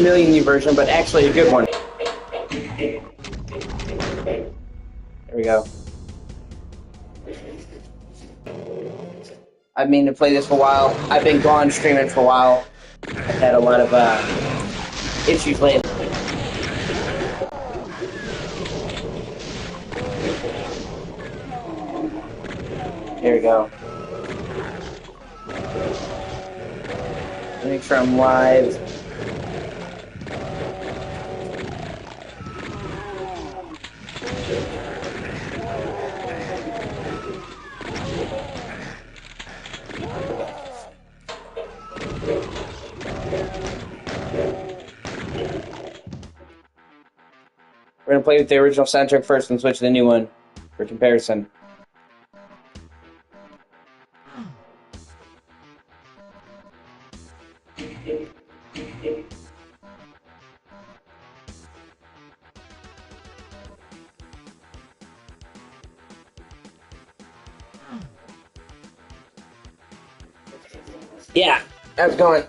million new version, but actually a good one. There we go. I mean to play this for a while. I've been gone streaming for a while. I've had a lot of issues lately. There we go. Make sure I'm live. We're going to play with the original soundtrack first and switch to the new one for comparison. Yeah, how's it going?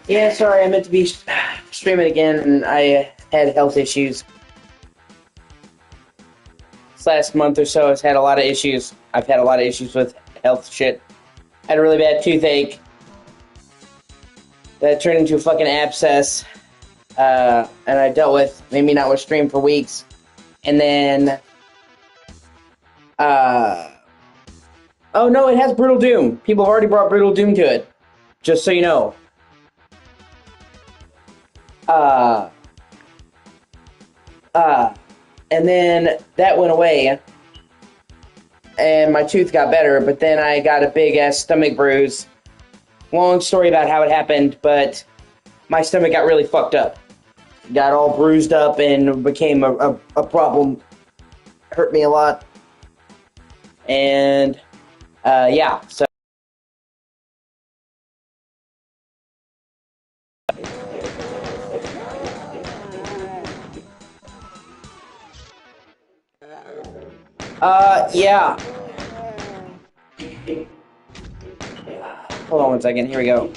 Yeah, sorry, I meant to be streaming again, and I had health issues. This last month or so, I've had a lot of issues. I've had a lot of issues with health shit. I had a really bad toothache that turned into a fucking abscess, and I dealt with, maybe not with stream for weeks. And then, oh no, it has Brutal Doom. People have already brought Brutal Doom to it, just so you know. And then that went away, and my tooth got better, but then I got a big-ass stomach bruise. Long story about how it happened, but my stomach got really fucked up. Got all bruised up and became a problem. Hurt me a lot. And, yeah, so... yeah. Hold on one second, here we go.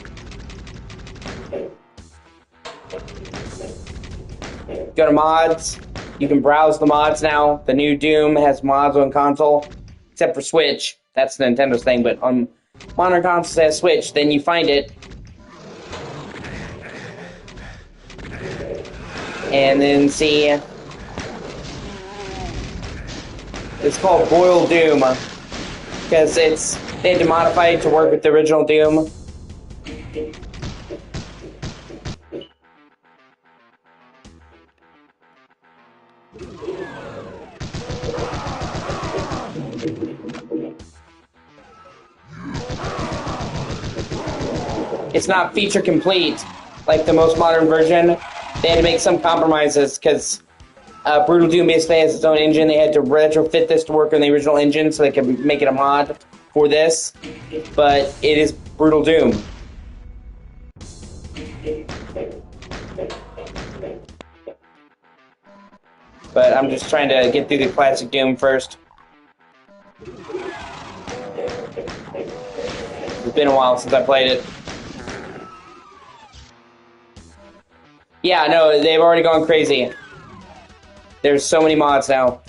Go to mods. You can browse the mods now. The new Doom has mods on console, except for Switch. That's Nintendo's thing, but on modern consoles that has Switch, then you find it. And then see... It's called Royal Doom, because they had to modify it to work with the original Doom. It's not feature complete like the most modern version. They had to make some compromises because Brutal Doom basically has its own engine. They had to retrofit this to work on the original engine so they could make it a mod for this. But it is Brutal Doom. But I'm just trying to get through the classic Doom first. It's been a while since I played it. Yeah, no, they've already gone crazy. There's so many mods now.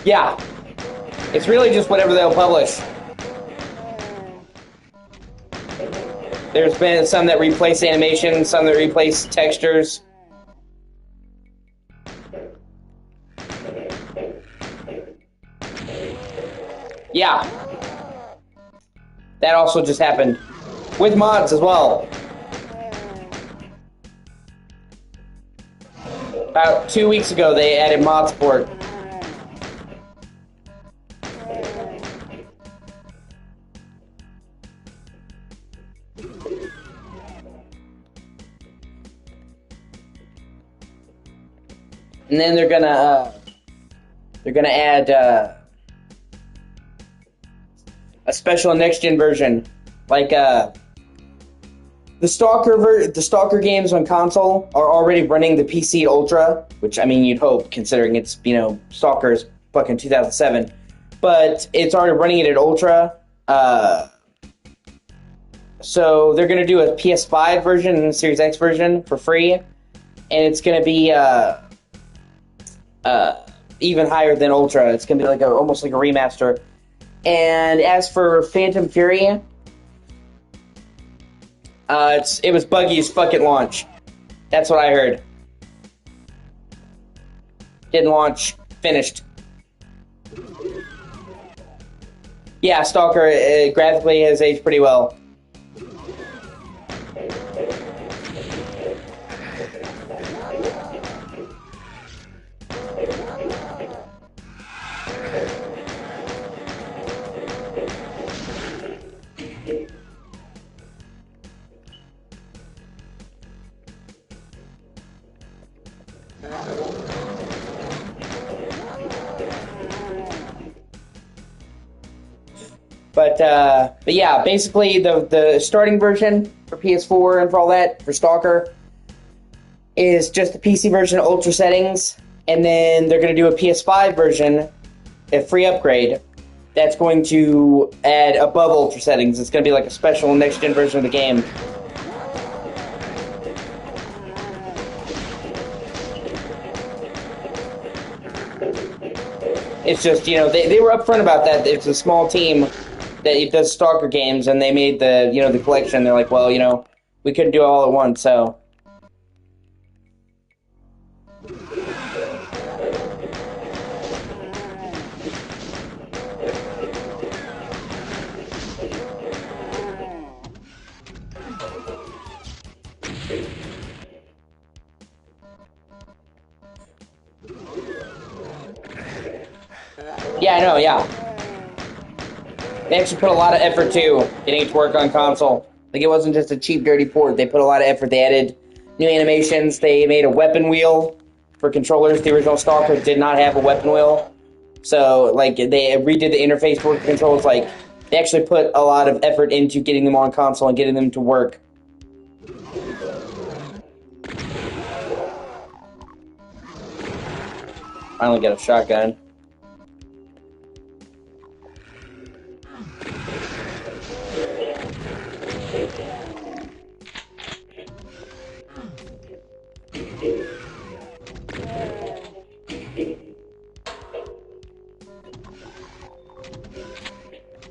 Yeah. It's really just whatever they'll publish. There's been some that replace animation, some that replace textures. Yeah. That also just happened. With mods as well. About 2 weeks ago, they added mod support. And then they're gonna add a special next gen version, like the Stalker games on console are already running the PC Ultra, which I mean you'd hope, considering it's Stalker's fucking 2007, but it's already running it at Ultra. So they're gonna do a PS5 version and a Series X version for free, and it's gonna be even higher than Ultra. It's gonna be like almost like a remaster. And as for Phantom Fury, it was buggy as fucking launch. That's what I heard. Didn't launch. Finished. Yeah, Stalker graphically has aged pretty well. But yeah, basically the starting version for PS4 and for all that for Stalker is just the PC version Ultra settings, and then they're going to do a PS5 version, a free upgrade that's going to add above Ultra settings. It's going to be like a special next gen version of the game. It's just, they were upfront about that. It's a small team that does Stalker games, and they made the collection. They're like, well, we couldn't do it all at once, so. Yeah, I know, yeah. They actually put a lot of effort, too, getting it to work on console. Like, it wasn't just a cheap, dirty port. They put a lot of effort. They added new animations. They made a weapon wheel for controllers. The original Stalker did not have a weapon wheel. So, like, they redid the interface for controls. Like, they actually put a lot of effort into getting them on console and getting them to work. Finally got a shotgun.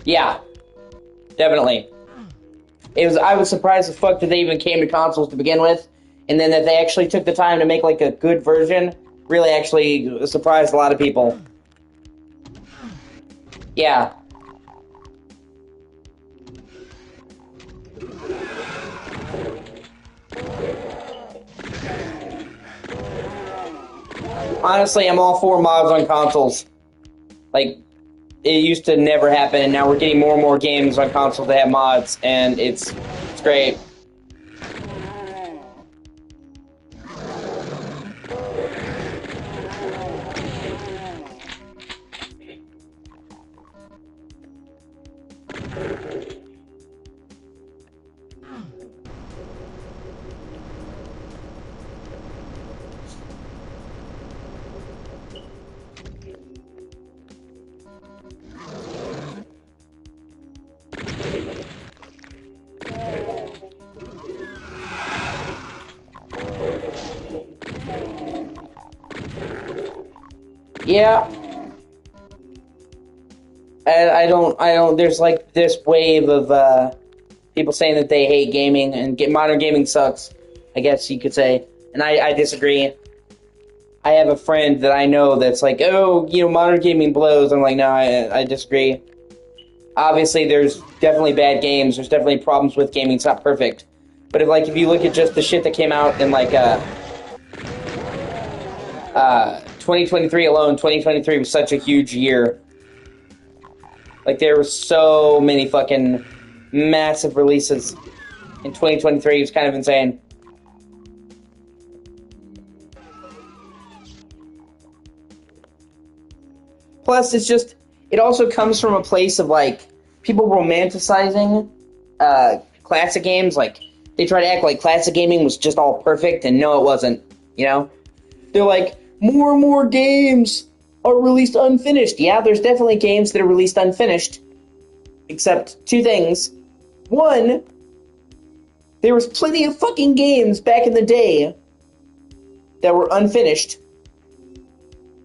Yeah, definitely. I was surprised as fuck that they even came to consoles to begin with, and then that they actually took the time to make like a good version. Really, actually surprised a lot of people. Yeah. Honestly, I'm all for mods on consoles. Like, it used to never happen, and now we're getting more and more games on consoles that have mods, and it's great. Yeah. I don't, there's like this wave of, people saying that they hate gaming and modern gaming sucks, I guess you could say. And I disagree. I have a friend that I know that's like, oh, modern gaming blows. I'm like, no, I disagree. Obviously, there's definitely bad games. There's definitely problems with gaming. It's not perfect. But if you look at just the shit that came out in 2023 alone, 2023 was such a huge year. Like, there were so many fucking massive releases in 2023. It was kind of insane. Plus, it also comes from a place of, like, people romanticizing classic games. Like, They try to act like classic gaming was just all perfect, and no, it wasn't. You know, they're like, more and more games are released unfinished. Yeah, there's definitely games that are released unfinished. Except two things. One, there was plenty of fucking games back in the day that were unfinished.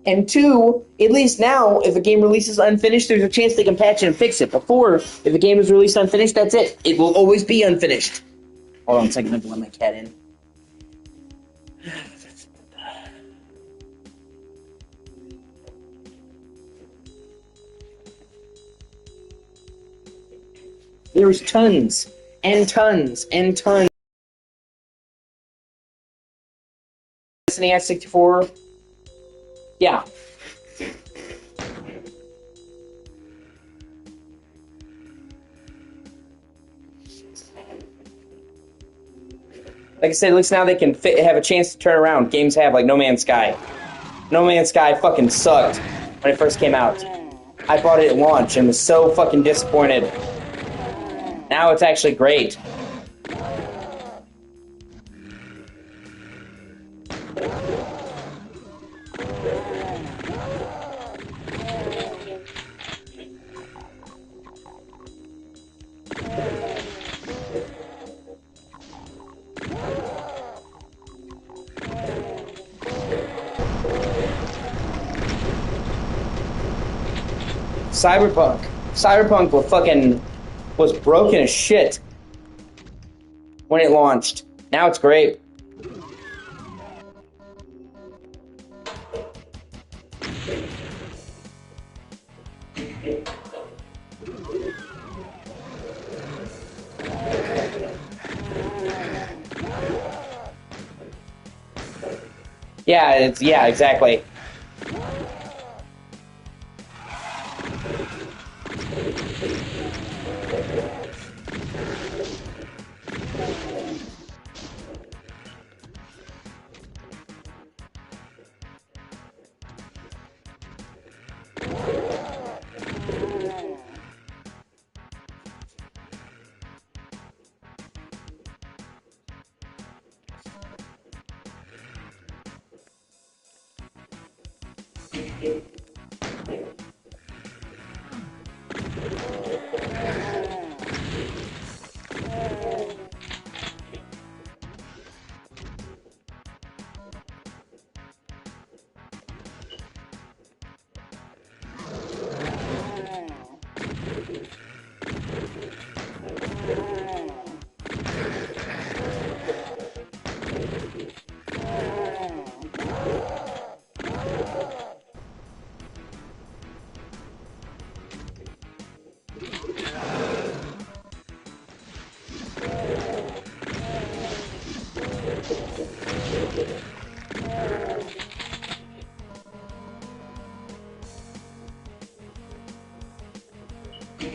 And two, at least now, if a game releases unfinished, there's a chance they can patch it and fix it. Before, if a game is released unfinished, that's it. It will always be unfinished. Hold on a second, I'm gonna let my cat in. There was tons and tons and tons. SNES 64. Yeah. Like I said, at least now they can have a chance to turn around. Games have, like No Man's Sky. No Man's Sky fucking sucked when it first came out. I bought it at launch and was so fucking disappointed. Now it's actually great. Cyberpunk was broken as shit when it launched. Now it's great. Yeah, exactly.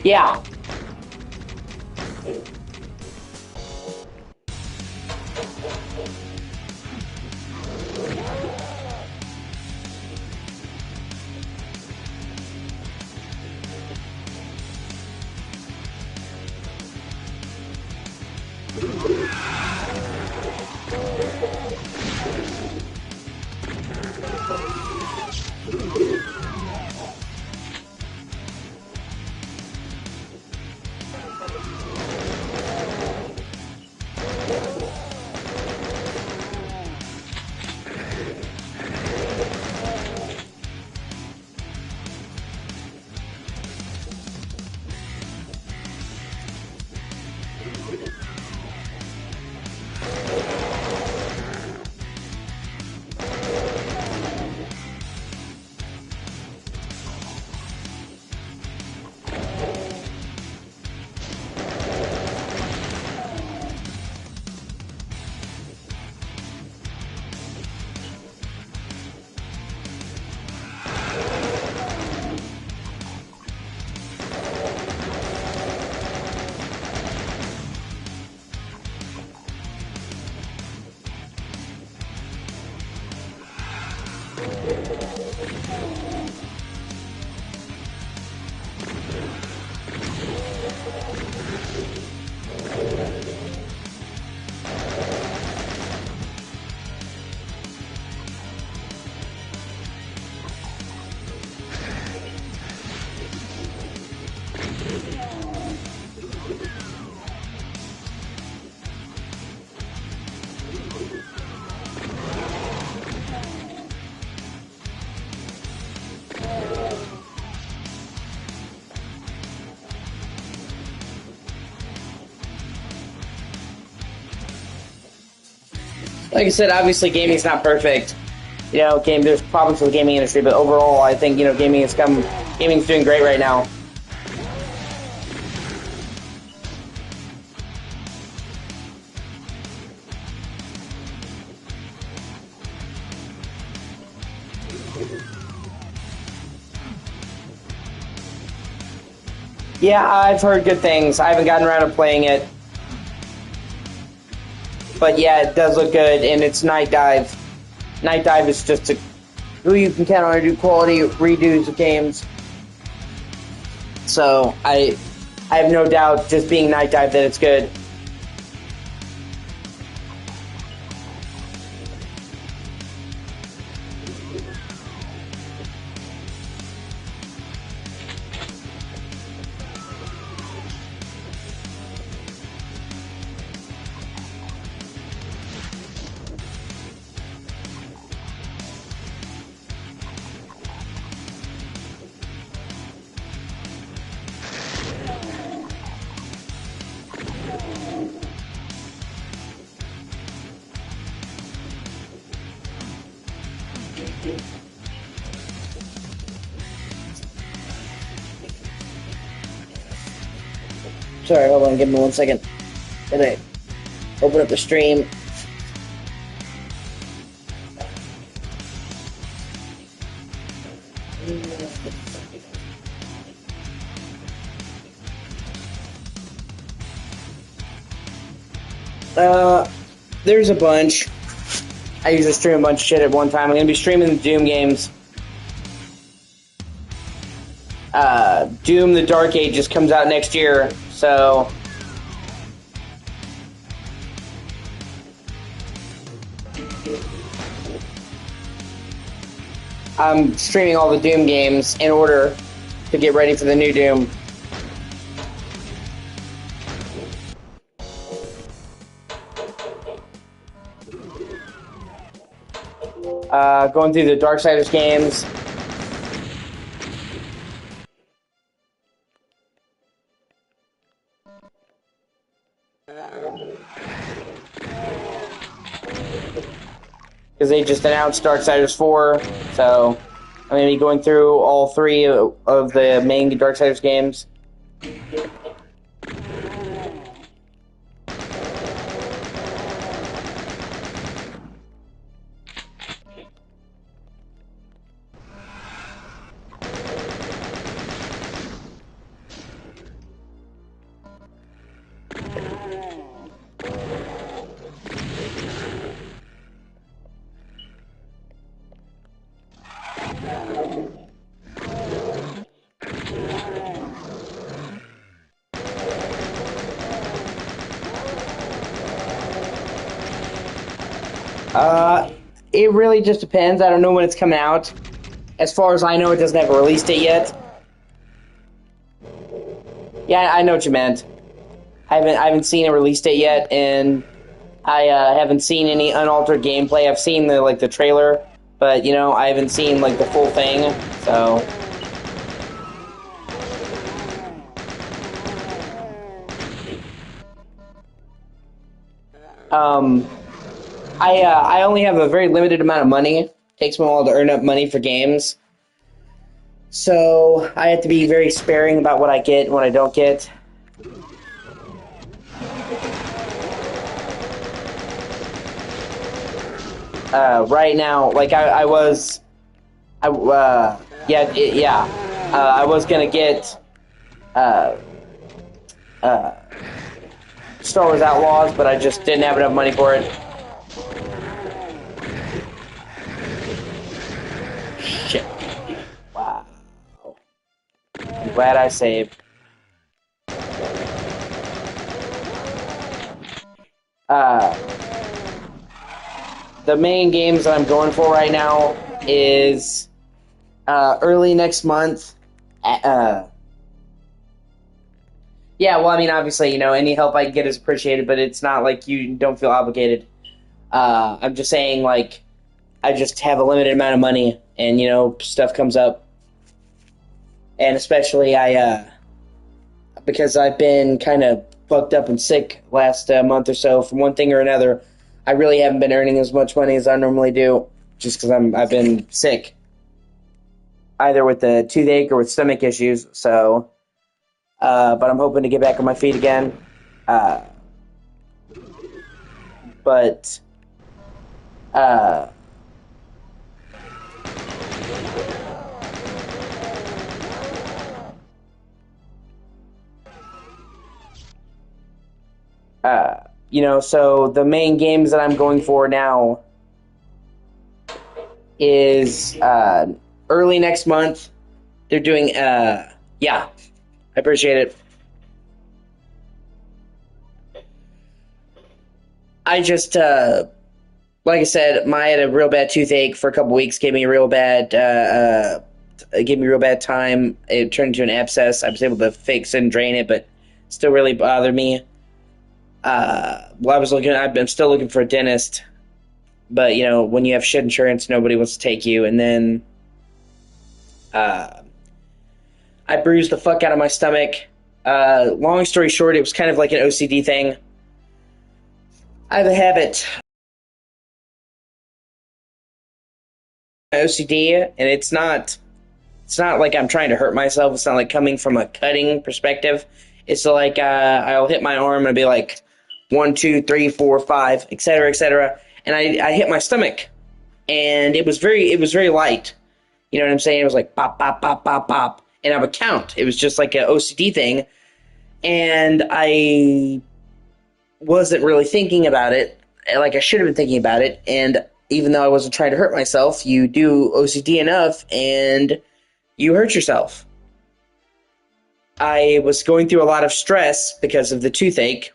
Yeah. Like I said, obviously gaming's not perfect. You know, there's problems with the gaming industry, but overall, I think gaming's doing great right now. Yeah, I've heard good things. I haven't gotten around to playing it, but yeah, it does look good, and it's Night Dive. Night Dive is just who you can count on to do quality redos of games. So I have no doubt, just being Night Dive, that it's good. Sorry, hold on, give me 1 second. And I open up the stream. There's a bunch. I usually stream a bunch of shit at one time. I'm gonna be streaming the Doom games. Doom: The Dark Ages comes out next year, so I'm streaming all the Doom games in order to get ready for the new Doom. Going through the Darksiders games. Because they just announced Darksiders 4, so I'm going to be going through all three of the main Darksiders games. It really just depends. I don't know when it's coming out. As far as I know, it doesn't have a release date yet. Yeah, I know what you meant. I haven't seen a release date yet, and I haven't seen any unaltered gameplay. I've seen the trailer, but I haven't seen the full thing. So I only have a very limited amount of money. It takes me a while to earn up money for games, so I have to be very sparing about what I get and what I don't get. Right now, I was gonna get Star Wars Outlaws, but I just didn't have enough money for it. Shit. Wow. I'm glad I saved. The main games that I'm going for right now is early next month. Yeah, well, I mean, obviously, any help I can get is appreciated, but it's not like you don't feel obligated. I'm just saying, I just have a limited amount of money, and, stuff comes up. And especially, because I've been kind of fucked up and sick last month or so from one thing or another, I really haven't been earning as much money as I normally do, just because I've been sick, either with the toothache or with stomach issues. So, but I'm hoping to get back on my feet again. Uh, but uh, so the main games that I'm going for now is early next month. They're doing, yeah, I appreciate it. I just, like I said, I had a real bad toothache for a couple weeks. Gave me real bad time. It turned into an abscess. I was able to fix and drain it, but still really bothered me. I'm still looking for a dentist, but when you have shit insurance, nobody wants to take you. And then, I bruised the fuck out of my stomach. Long story short, it was kind of like an OCD thing. I have a habit, OCD, and it's not like I'm trying to hurt myself. It's not like coming from a cutting perspective. It's like I'll hit my arm and be like 1, 2, 3, 4, 5, etc., and I hit my stomach, and it was very light. You know what I'm saying? It was like pop, pop, pop, pop, pop, and I would count. It was just like an OCD thing, and I wasn't really thinking about it like I should have been thinking about it. And even though I wasn't trying to hurt myself, you do OCD enough, and you hurt yourself. I was going through a lot of stress because of the toothache.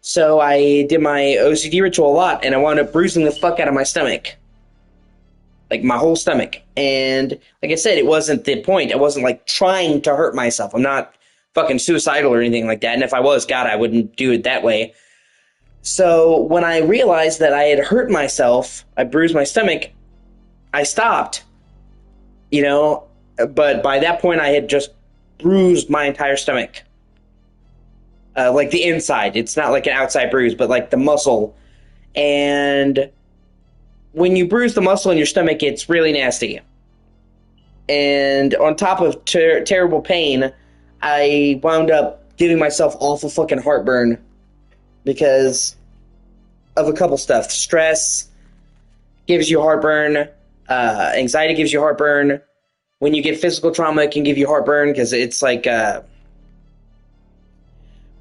So I did my OCD ritual a lot, and I wound up bruising the fuck out of my stomach. Like, my whole stomach. And like I said, it wasn't the point. I wasn't, like, trying to hurt myself. I'm not fucking suicidal or anything like that. And if I was, God, I wouldn't do it that way. So when I realized that I had hurt myself, I bruised my stomach, I stopped. But by that point, I had just bruised my entire stomach. Like the inside. It's not like an outside bruise, but like the muscle. And when you bruise the muscle in your stomach, it's really nasty. And on top of terrible pain, I wound up giving myself awful fucking heartburn because of a couple stuff. Stress gives you heartburn. Anxiety gives you heartburn. When you get physical trauma, it can give you heartburn because it's like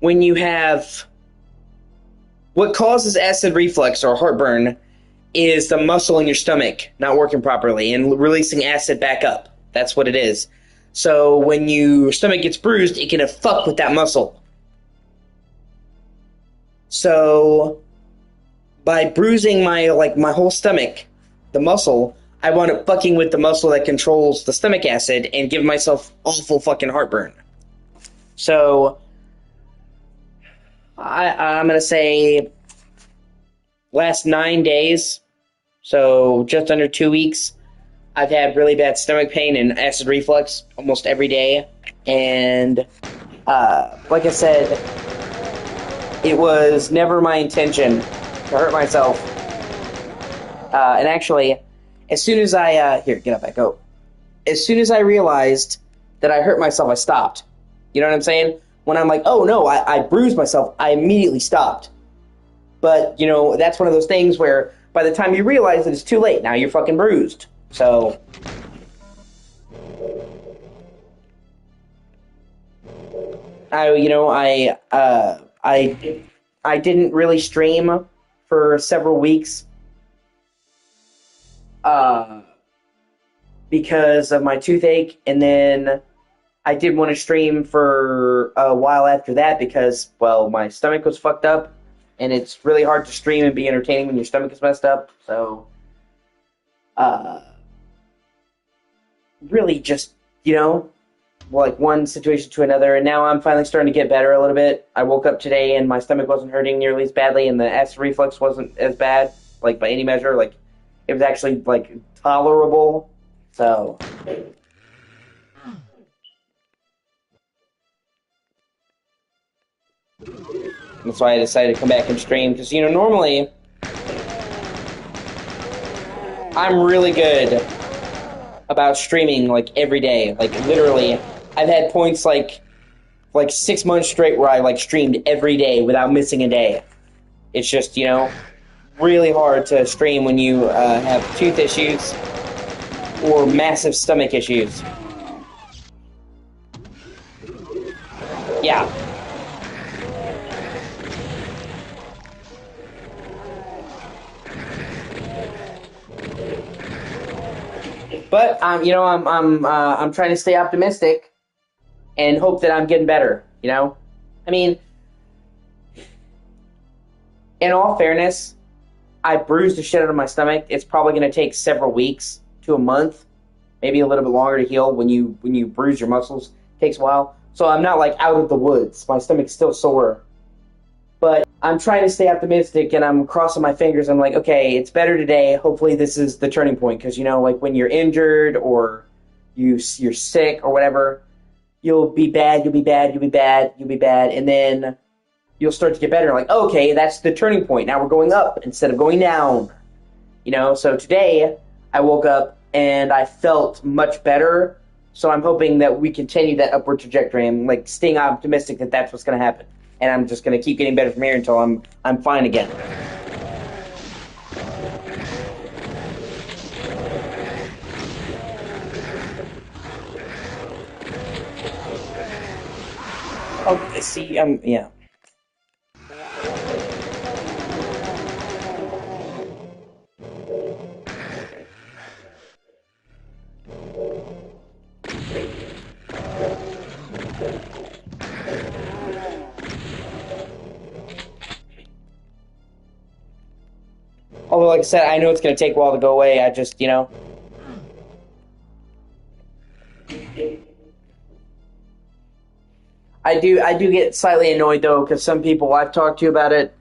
when you have what causes acid reflux or heartburn is the muscle in your stomach not working properly and releasing acid back up. That's what it is. So when your stomach gets bruised, it can fuck with that muscle. So by bruising my whole stomach, the muscle, I wound up fucking with the muscle that controls the stomach acid and give myself awful fucking heartburn. So I'm gonna say last 9 days, so just under 2 weeks, I've had really bad stomach pain and acid reflux almost every day. And like I said, it was never my intention to hurt myself. And actually, as soon as I here, get up, back up. As soon as I realized that I hurt myself, I stopped. You know what I'm saying? When I'm like, oh no, I bruised myself, I immediately stopped. But that's one of those things where by the time you realize that it's too late, now you're fucking bruised. So I didn't really stream for several weeks because of my toothache, and then I did want to stream for a while after that because, well, my stomach was fucked up, and it's really hard to stream and be entertaining when your stomach is messed up. So really just, like one situation to another. And now I'm finally starting to get better a little bit. I woke up today and my stomach wasn't hurting nearly as badly, and the acid reflux wasn't as bad, like by any measure. Like it was actually like tolerable. So That's why I decided to come back and stream, because, you know, normally, I'm really good about streaming, like, every day. Like, literally, I've had points, like 6 months straight where I, like, streamed every day without missing a day. It's just, you know, really hard to stream when you have tooth issues or massive stomach issues. Yeah. But you know, I'm trying to stay optimistic and hope that I'm getting better. You know, I mean, in all fairness, I bruised the shit out of my stomach. It's probably going to take several weeks to a month, maybe a little bit longer to heal. When you bruise your muscles, it takes a while. So I'm not like out of the woods. My stomach's still sore, but I'm trying to stay optimistic, and I'm crossing my fingers. I'm like, okay, it's better today. Hopefully, this is the turning point, because you know, like when you're injured or you're sick or whatever, you'll be bad, you'll be bad, you'll be bad, you'll be bad, and then you'll start to get better. Like, okay, that's the turning point. Now we're going up instead of going down. You know, so today I woke up and I felt much better. So I'm hoping that we continue that upward trajectory. I'm like staying optimistic that that's what's going to happen, and I'm just going to keep getting better from here until I'm fine again. Oh, see, yeah. Although, like I said, I know it's going to take a while to go away. I just, you know. I do get slightly annoyed, though, because some people I've talked to about it,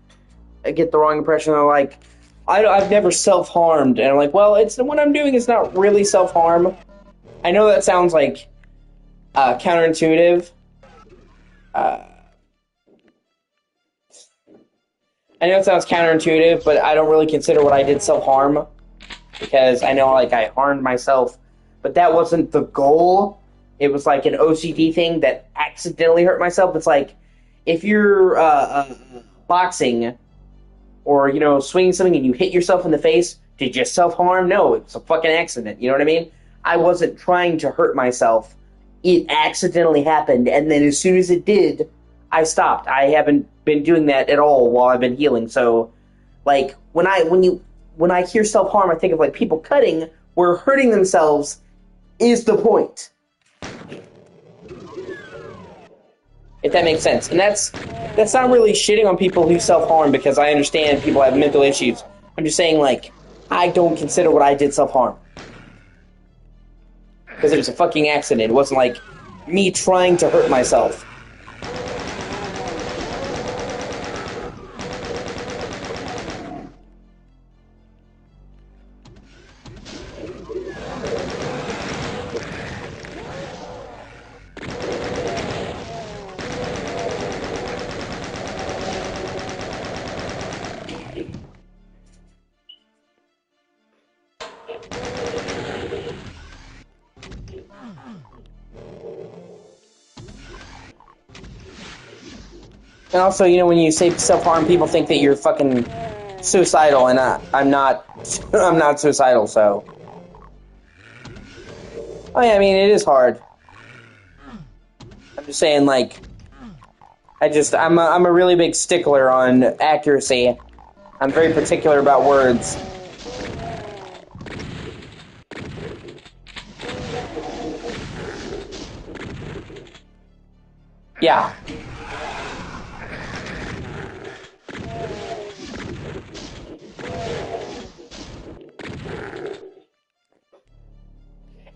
I get the wrong impression. They're like, I've never self-harmed. And I'm like, well, it's what I'm doing is not really self-harm. I know that sounds like counterintuitive. Uh, I know it sounds counterintuitive, but I don't really consider what I did self-harm, because I know, like, I harmed myself, but that wasn't the goal. It was like an O.C.G thing that accidentally hurt myself. It's like, if you're boxing or, you know, swinging something and you hit yourself in the face, did you self-harm? No, it was a fucking accident. You know what I mean? I wasn't trying to hurt myself. It accidentally happened, and then as soon as it did, I stopped. I haven't been doing that at all while I've been healing. So, like, when I hear self-harm, I think of, like, people cutting, where hurting themselves is the point. If that makes sense. And that's not really shitting on people who self-harm, because I understand people have mental issues. I'm just saying, like, I don't consider what I did self-harm. Because it was a fucking accident. It wasn't like me trying to hurt myself. And also, you know, when you say self-harm, people think that you're fucking suicidal, and I'm not. I'm not suicidal, so. Oh yeah, I mean, it is hard. I'm just saying, like, I'm a really big stickler on accuracy. I'm very particular about words. Yeah.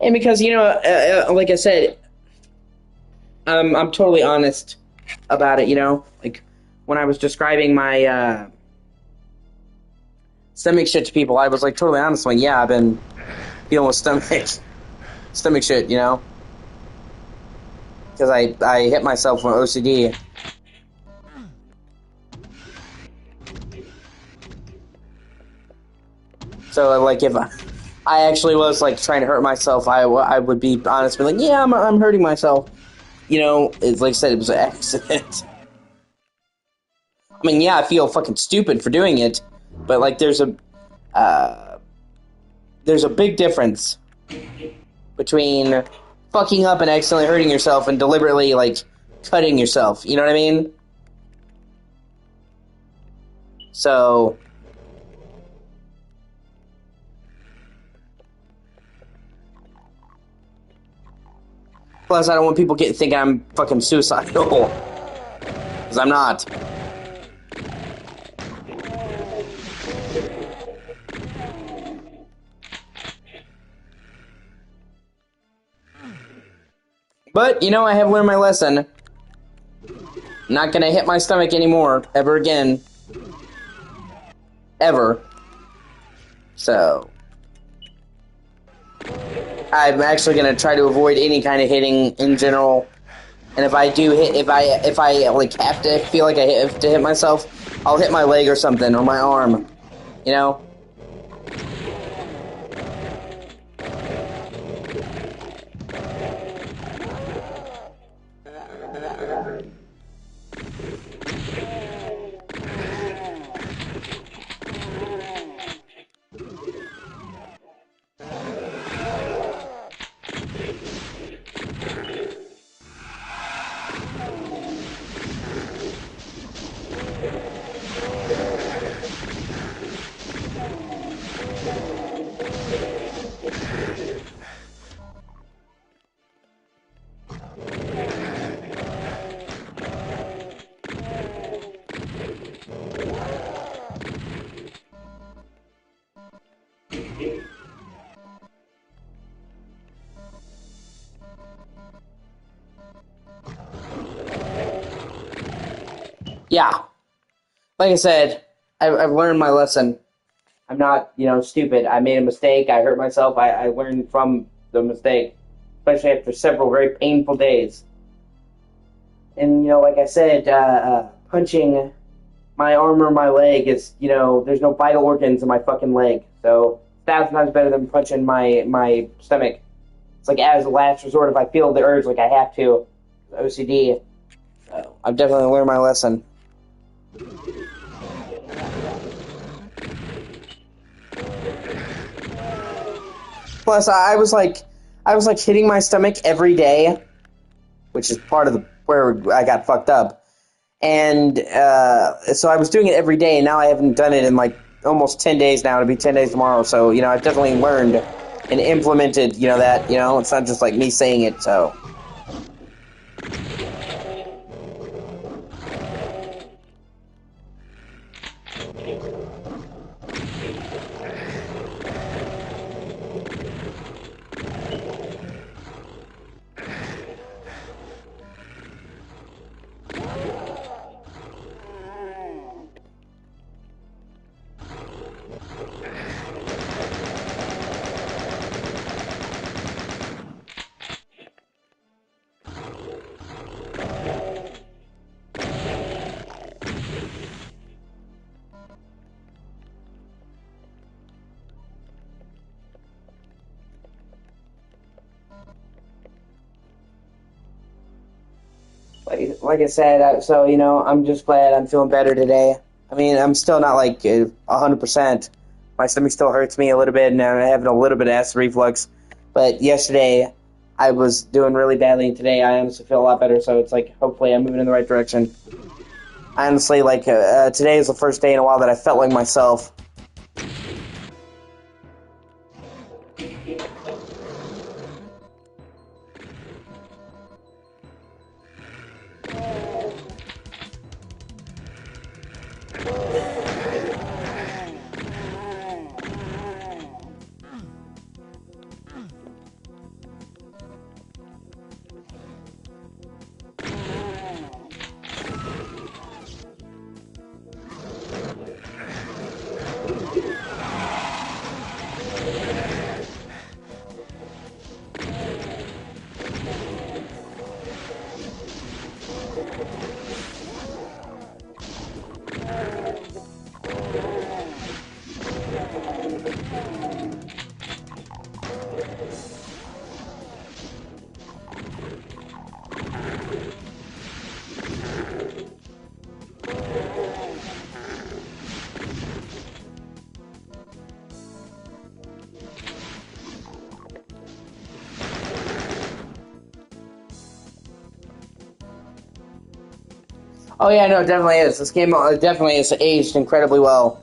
And because, you know, like I said, I'm totally honest about it, you know? Like, when I was describing my stomach shit to people, I was, like, totally honest. Like, yeah, I've been dealing with stomach shit, you know? Because I hit myself with O.C.D. So, like, if I actually was, like, trying to hurt myself, I would be honest, be like, yeah, I'm hurting myself. You know, it's like I said, it was an accident. I mean, yeah, I feel fucking stupid for doing it, but, like, there's a big difference between fucking up and accidentally hurting yourself and deliberately, like, cutting yourself. You know what I mean? So, plus I don't want people thinking I'm fucking suicidal, because I'm not. But, you know, I have learned my lesson. I'm not gonna hit my stomach anymore, ever again. Ever. So, I'm actually gonna try to avoid any kind of hitting in general. And if I do hit, if I like have to feel like I have to hit myself, I'll hit my leg or something, or my arm. You know? Yeah. Like I said, I've learned my lesson. I'm not, you know, stupid. I made a mistake. I hurt myself. I learned from the mistake, especially after several very painful days. And, you know, like I said, punching my arm or my leg is, you know, there's no vital organs in my fucking leg. So, 1,000 times better than punching my stomach. It's like, as a last resort, if I feel the urge, like I have to. O.C.D. So, I've definitely learned my lesson. Plus, I was like hitting my stomach every day, which is part of where I got fucked up. And so I was doing it every day, and now I haven't done it in like almost 10 days now. It'll be 10 days tomorrow. So, you know, I've definitely learned and implemented, you know, that, you know, it's not just like me saying it, so. Like I said, so, you know, I'm just glad I'm feeling better today. I mean, I'm still not like 100%. My stomach still hurts me a little bit, and I'm having a little bit of acid reflux. But yesterday, I was doing really badly, and today I honestly feel a lot better. So it's like, hopefully, I'm moving in the right direction. I honestly, like, today is the first day in a while that I felt like myself. Oh yeah, no, it definitely is. This game definitely is aged incredibly well.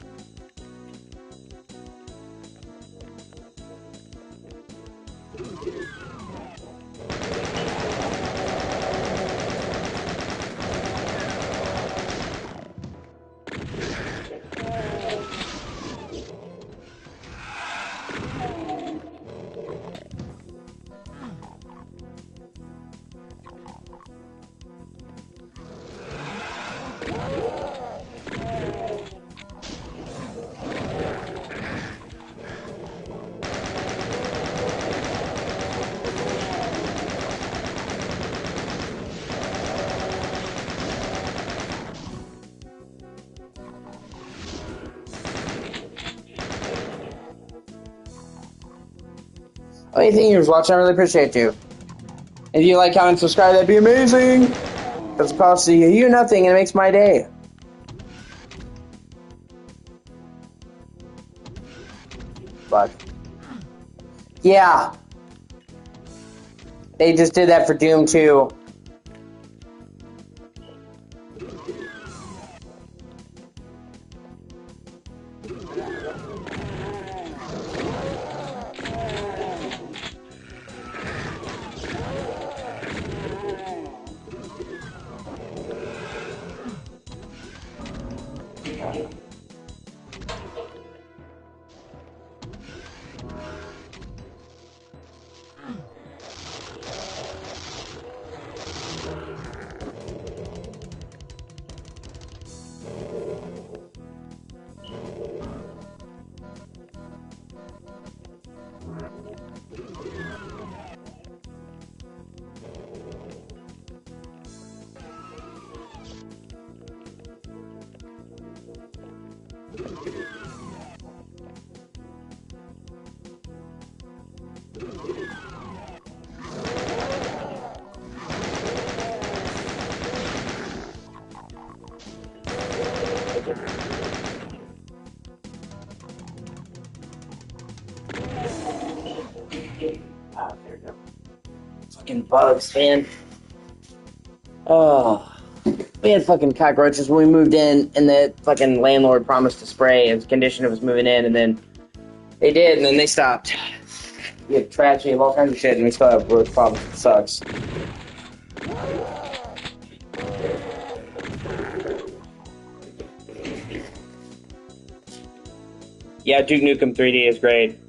Anything you was watching, I really appreciate you. If you like, comment, subscribe, that'd be amazing. Doesn't cost you nothing, and it makes my day. Fuck. Yeah. They just did that for Doom 2. Oh, there we go. Fucking bugs, man. Oh. We had fucking cockroaches when we moved in, and the fucking landlord promised to spray as a condition of us moving in, and then they did, and then they stopped. We have trash, we have all kinds of shit, and we still have growth problems. It sucks. Yeah, Duke Nukem 3D is great.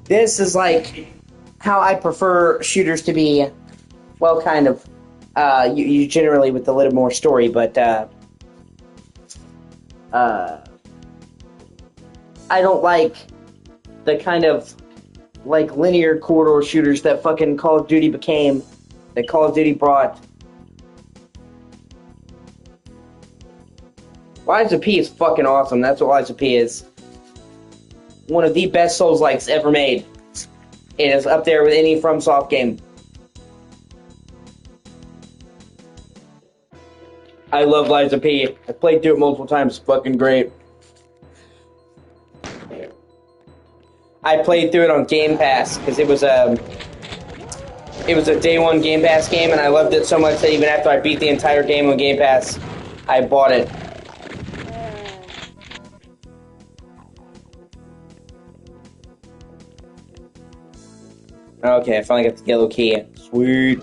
This is like how I prefer shooters to be. Well, kind of. You generally with a little more story, but I don't like the kind of like linear corridor shooters that fucking Call of Duty became. That Call of Duty brought. Lies of P is fucking awesome. That's what Lies of P is. One of the best Souls-likes ever made. It is up there with any FromSoft game. I love Lies of P. I played through it multiple times. It's fucking great. I played through it on Game Pass because it was a day one Game Pass game, and I loved it so much that even after I beat the entire game on Game Pass, I bought it. Okay, I finally got the yellow key. Sweet.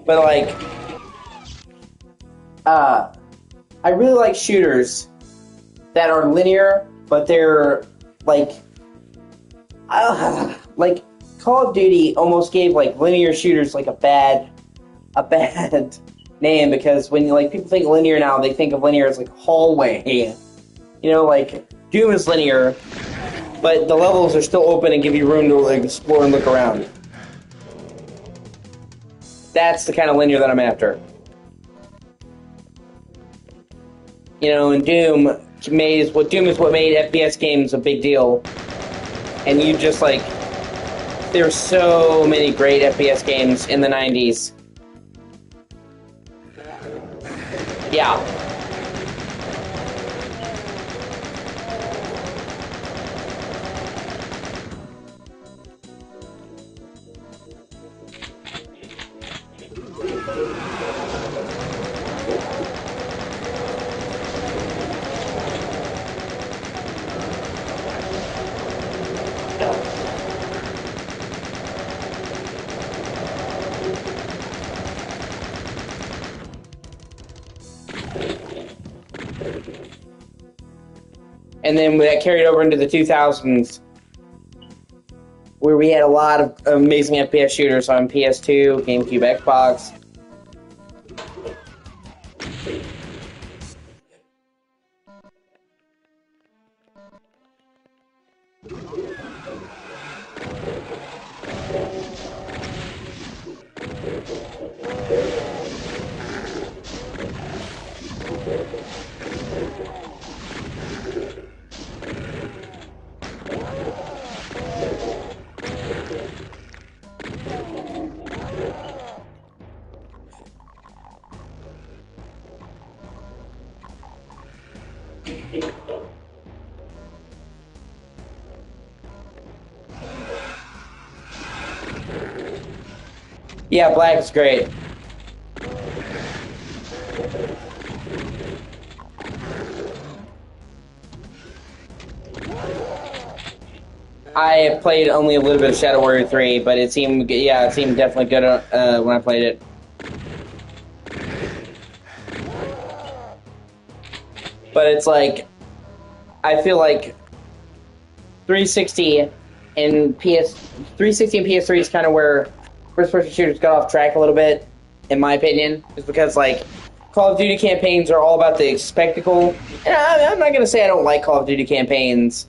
But like, I really like shooters that are linear, but they're like, like Call of Duty almost gave like linear shooters like a bad name, because when like people think linear now, they think of linear as like hallway. You know, like Doom is linear, but the levels are still open and give you room to like, explore and look around. That's the kind of linear that I'm after. You know, and Doom is what made FPS games a big deal. And you just like, there's so many great FPS games in the 90s. Yeah. And then that carried over into the 2000s, where we had a lot of amazing FPS shooters on PS2, GameCube, Xbox. Yeah, Black is great. I have played only a little bit of Shadow Warrior 3, but it seemed definitely good when I played it. But it's like, I feel like 360 and PS3 is kind of where first-person shooters got off track a little bit, in my opinion, is because like Call of Duty campaigns are all about the spectacle. And I'm not gonna say I don't like Call of Duty campaigns,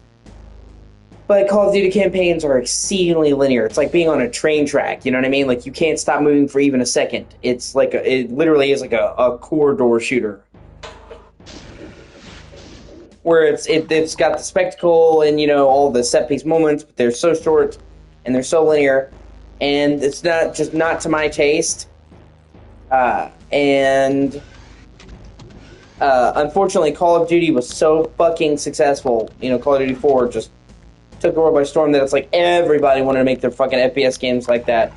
but Call of Duty campaigns are exceedingly linear. It's like being on a train track. You know what I mean? Like you can't stop moving for even a second. It's like it literally is like a corridor shooter, where it's got the spectacle and, you know, all the set piece moments, but they're so short and they're so linear, and it's not to my taste. And unfortunately, Call of Duty was so fucking successful. You know, Call of Duty 4 just took the world by storm, that it's like everybody wanted to make their fucking FPS games like that.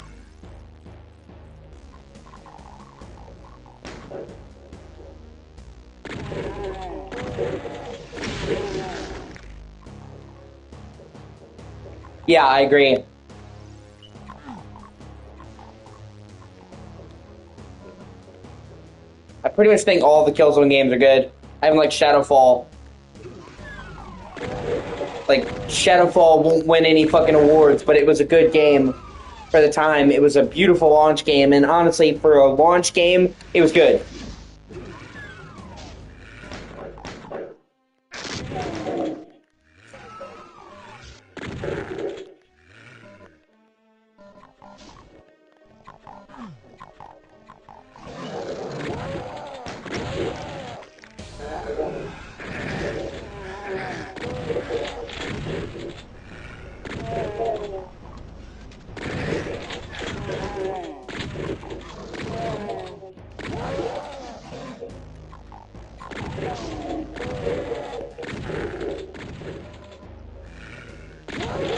Yeah, I agree. I pretty much think all the Killzone games are good. I haven't liked Shadowfall. Like, Shadowfall won't win any fucking awards, but it was a good game for the time. It was a beautiful launch game, and honestly, for a launch game, it was good.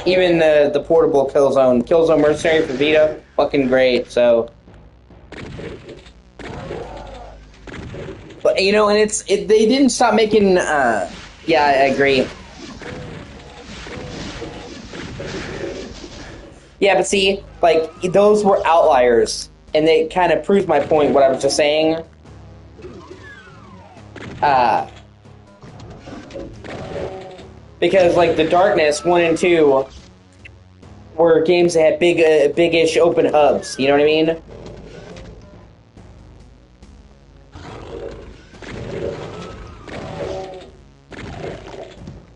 Even the portable Killzone Mercenary for Vita, fucking great. So, but You know, and they didn't stop making. Yeah, I agree. Yeah, but see, like those were outliers, and they kind of proved my point. What I was just saying. Uh, because like the Darkness 1 and 2 were games that had big-ish open hubs. You know what I mean?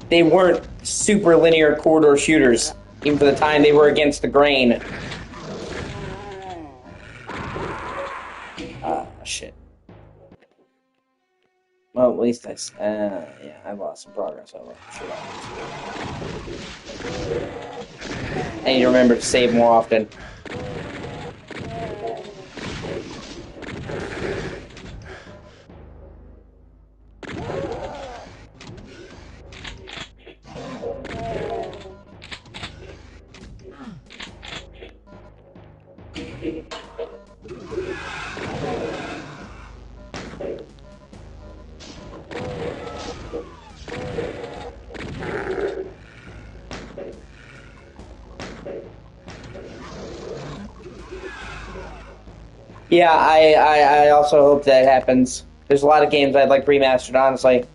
They weren't super linear corridor shooters. Even for the time they were against the grain. Shit. Well, at least yeah, I lost some progress. I need to remember to save more often. Yeah, I also hope that happens. There's a lot of games I'd like remastered, honestly.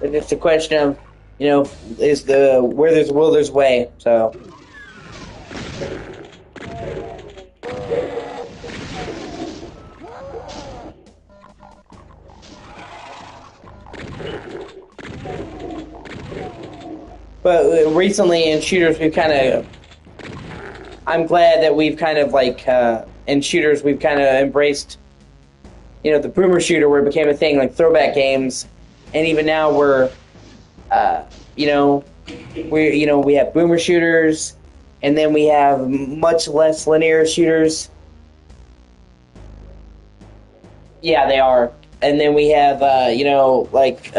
It's just a question of, you know, is the where there's will, there's way. So. But recently in shooters, we've kind of. I'm glad that we've kind of like in shooters we've kind of embraced, you know, the boomer shooter where it became a thing, like throwback games, and even now we're, you know, we have boomer shooters, and then we have much less linear shooters. Yeah, they are, and then we have you know, like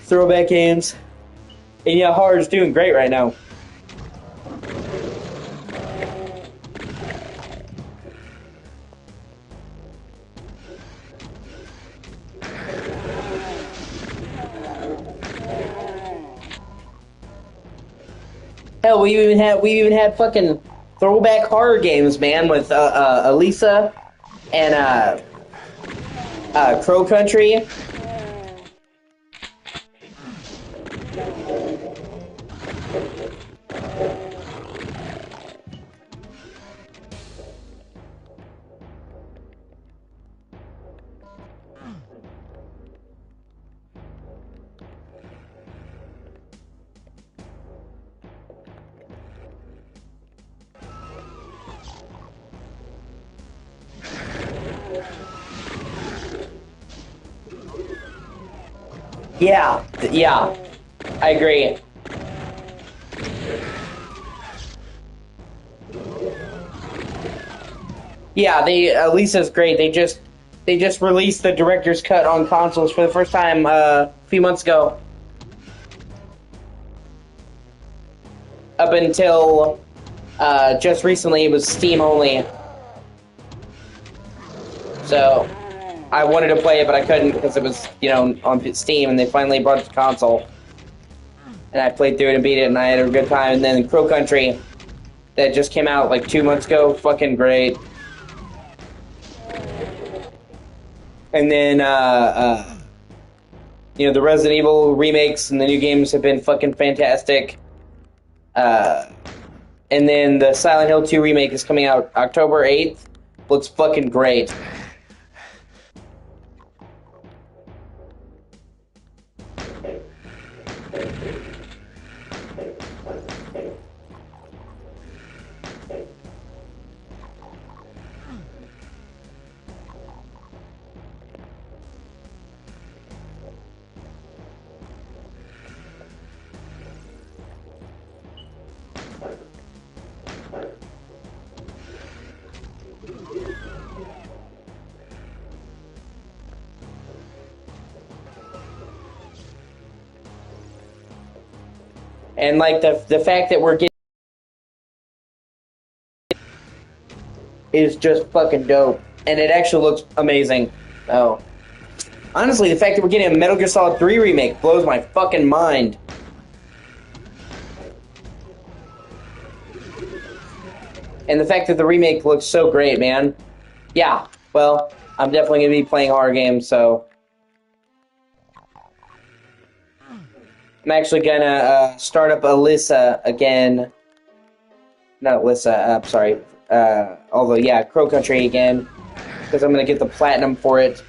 throwback games, and yeah, horror's doing great right now. Hell, we even had fucking throwback horror games, man, with Elisa and Crow Country. Yeah, yeah, I agree. Yeah, Lisa's great. They just released the director's cut on consoles for the first time a few months ago. Up until just recently, it was Steam only. So I wanted to play it, but I couldn't because it was, you know, on Steam, and they finally brought it to console. And I played through it and beat it, and I had a good time. And then Crow Country, that just came out like 2 months ago, fucking great. And then, you know, the Resident Evil remakes and the new games have been fucking fantastic. And then the Silent Hill 2 remake is coming out October 8th. Looks fucking great. And like the fact that we're getting is just fucking dope, and it actually looks amazing. Oh, honestly, the fact that we're getting a Metal Gear Solid 3 remake blows my fucking mind. And the fact that the remake looks so great, man. Yeah, well, I'm definitely going to be playing horror games, so... I'm actually going to start up Alyssa again. Not Alyssa, sorry. Although, yeah, Crow Country again. Because I'm going to get the platinum for it.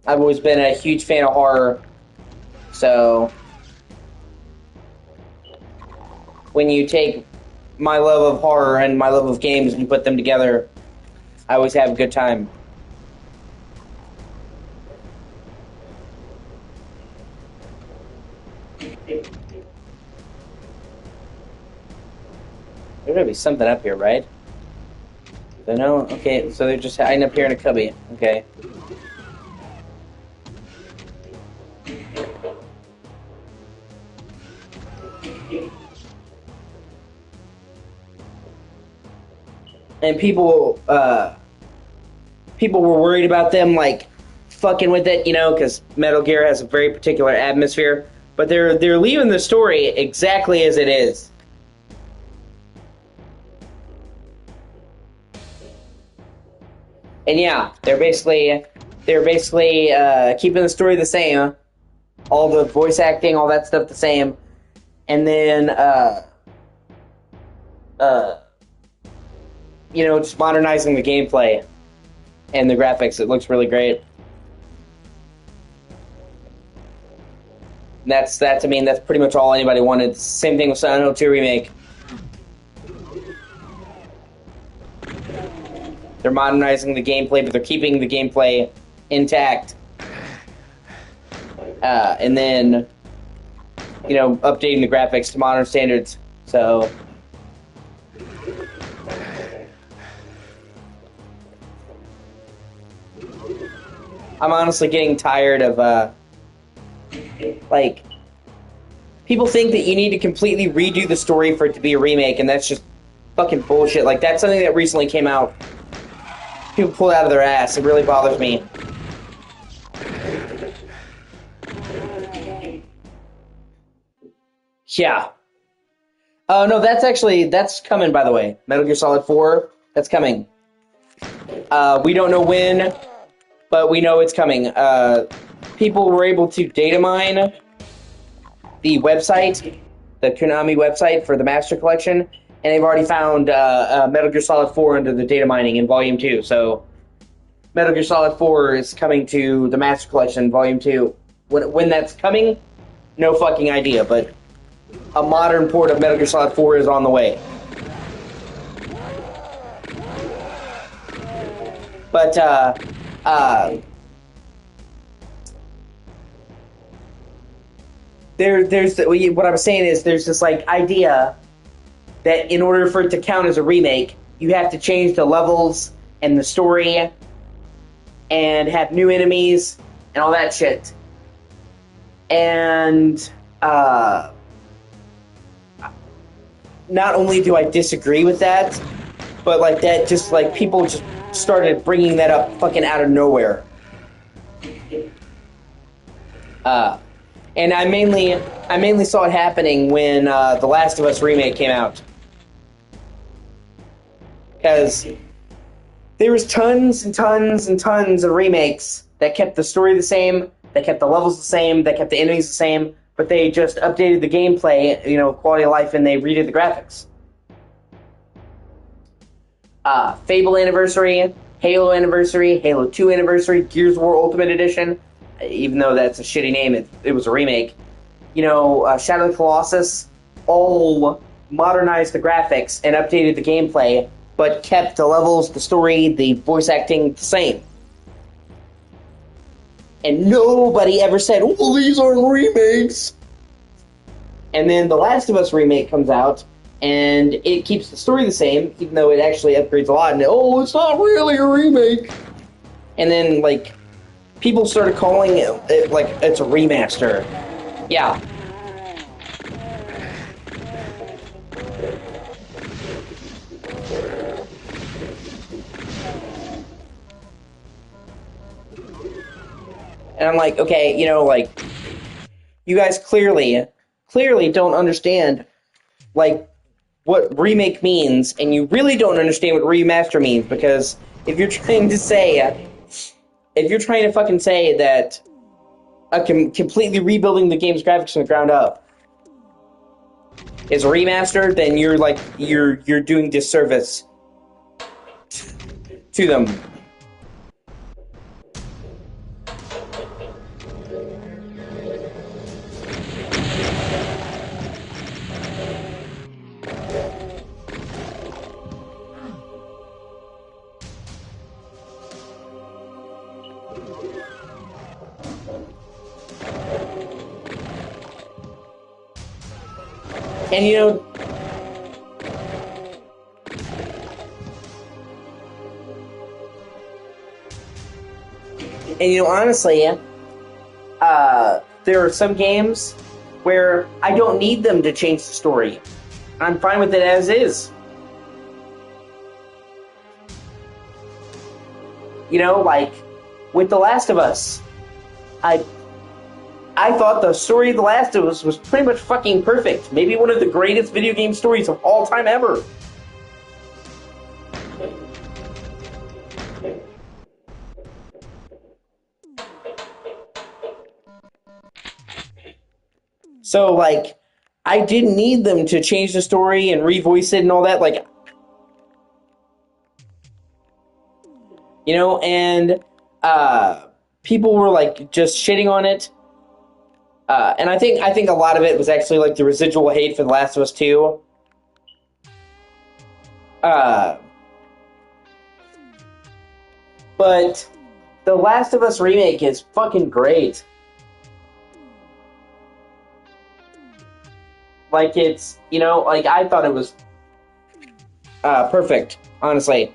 I've always been a huge fan of horror, so when you take my love of horror and my love of games and you put them together, I always have a good time. There's gotta be something up here, right? I know. Okay, so they're just hiding up here in a cubby. Okay. And people were worried about them, like, fucking with it, you know, because Metal Gear has a very particular atmosphere. But they're leaving the story exactly as it is. And yeah, they're basically keeping the story the same, all the voice acting, all that stuff the same, and then you know, just modernizing the gameplay and the graphics. It looks really great. And that's I mean, that's pretty much all anybody wanted. Same thing with Silent Hill 2 remake. They're modernizing the gameplay, but they're keeping the gameplay intact. And then, you know, updating the graphics to modern standards. So, I'm honestly getting tired of, like, people think that you need to completely redo the story for it to be a remake, and that's just fucking bullshit. Like, that's something that recently came out. People pull it out of their ass. It really bothers me. Yeah. Oh, no, that's coming, by the way. Metal Gear Solid 4, that's coming. We don't know when, but we know it's coming. People were able to data mine the website, the Konami website for the Master Collection, and they've already found Metal Gear Solid 4 under the data mining in Volume 2, so Metal Gear Solid 4 is coming to the Master Collection Volume 2. When that's coming, no fucking idea, but a modern port of Metal Gear Solid 4 is on the way. But, what I'm saying is there's this, like, idea that in order for it to count as a remake, you have to change the levels and the story and have new enemies and all that shit. And, not only do I disagree with that, but, like, that just, like, people just started bringing that up fucking out of nowhere. And I mainly saw it happening when The Last of Us remake came out. Because there was tons and tons and tons of remakes that kept the story the same, that kept the levels the same, that kept the enemies the same, but they just updated the gameplay, you know, quality of life, and they redid the graphics. Fable Anniversary, Halo Anniversary, Halo 2 Anniversary, Gears of War Ultimate Edition, even though that's a shitty name, it was a remake. You know, Shadow of the Colossus, all modernized the graphics and updated the gameplay, but kept the levels, the story, the voice acting the same. And nobody ever said, well, these aren't remakes. And then The Last of Us remake comes out, and it keeps the story the same, even though it actually upgrades a lot. And oh, it's not really a remake. And then like people started calling it like it's a remaster. Yeah. And I'm like, okay, like you guys clearly don't understand like what remake means, and you really don't understand what remaster means, because if you're trying to fucking say that completely rebuilding the game's graphics from the ground up is a remaster, then you're doing disservice to them. And honestly, there are some games where I don't need them to change the story. I'm fine with it as is. Like with The Last of Us, I thought the story of The Last of Us was pretty much fucking perfect. Maybe one of the greatest video game stories of all time ever. So, like, I didn't need them to change the story and revoice it and all that. Like, and people were like just shitting on it. And I think a lot of it was actually like the residual hate for The Last of Us 2. But The Last of Us remake is fucking great. Like it's, like I thought it was perfect, honestly.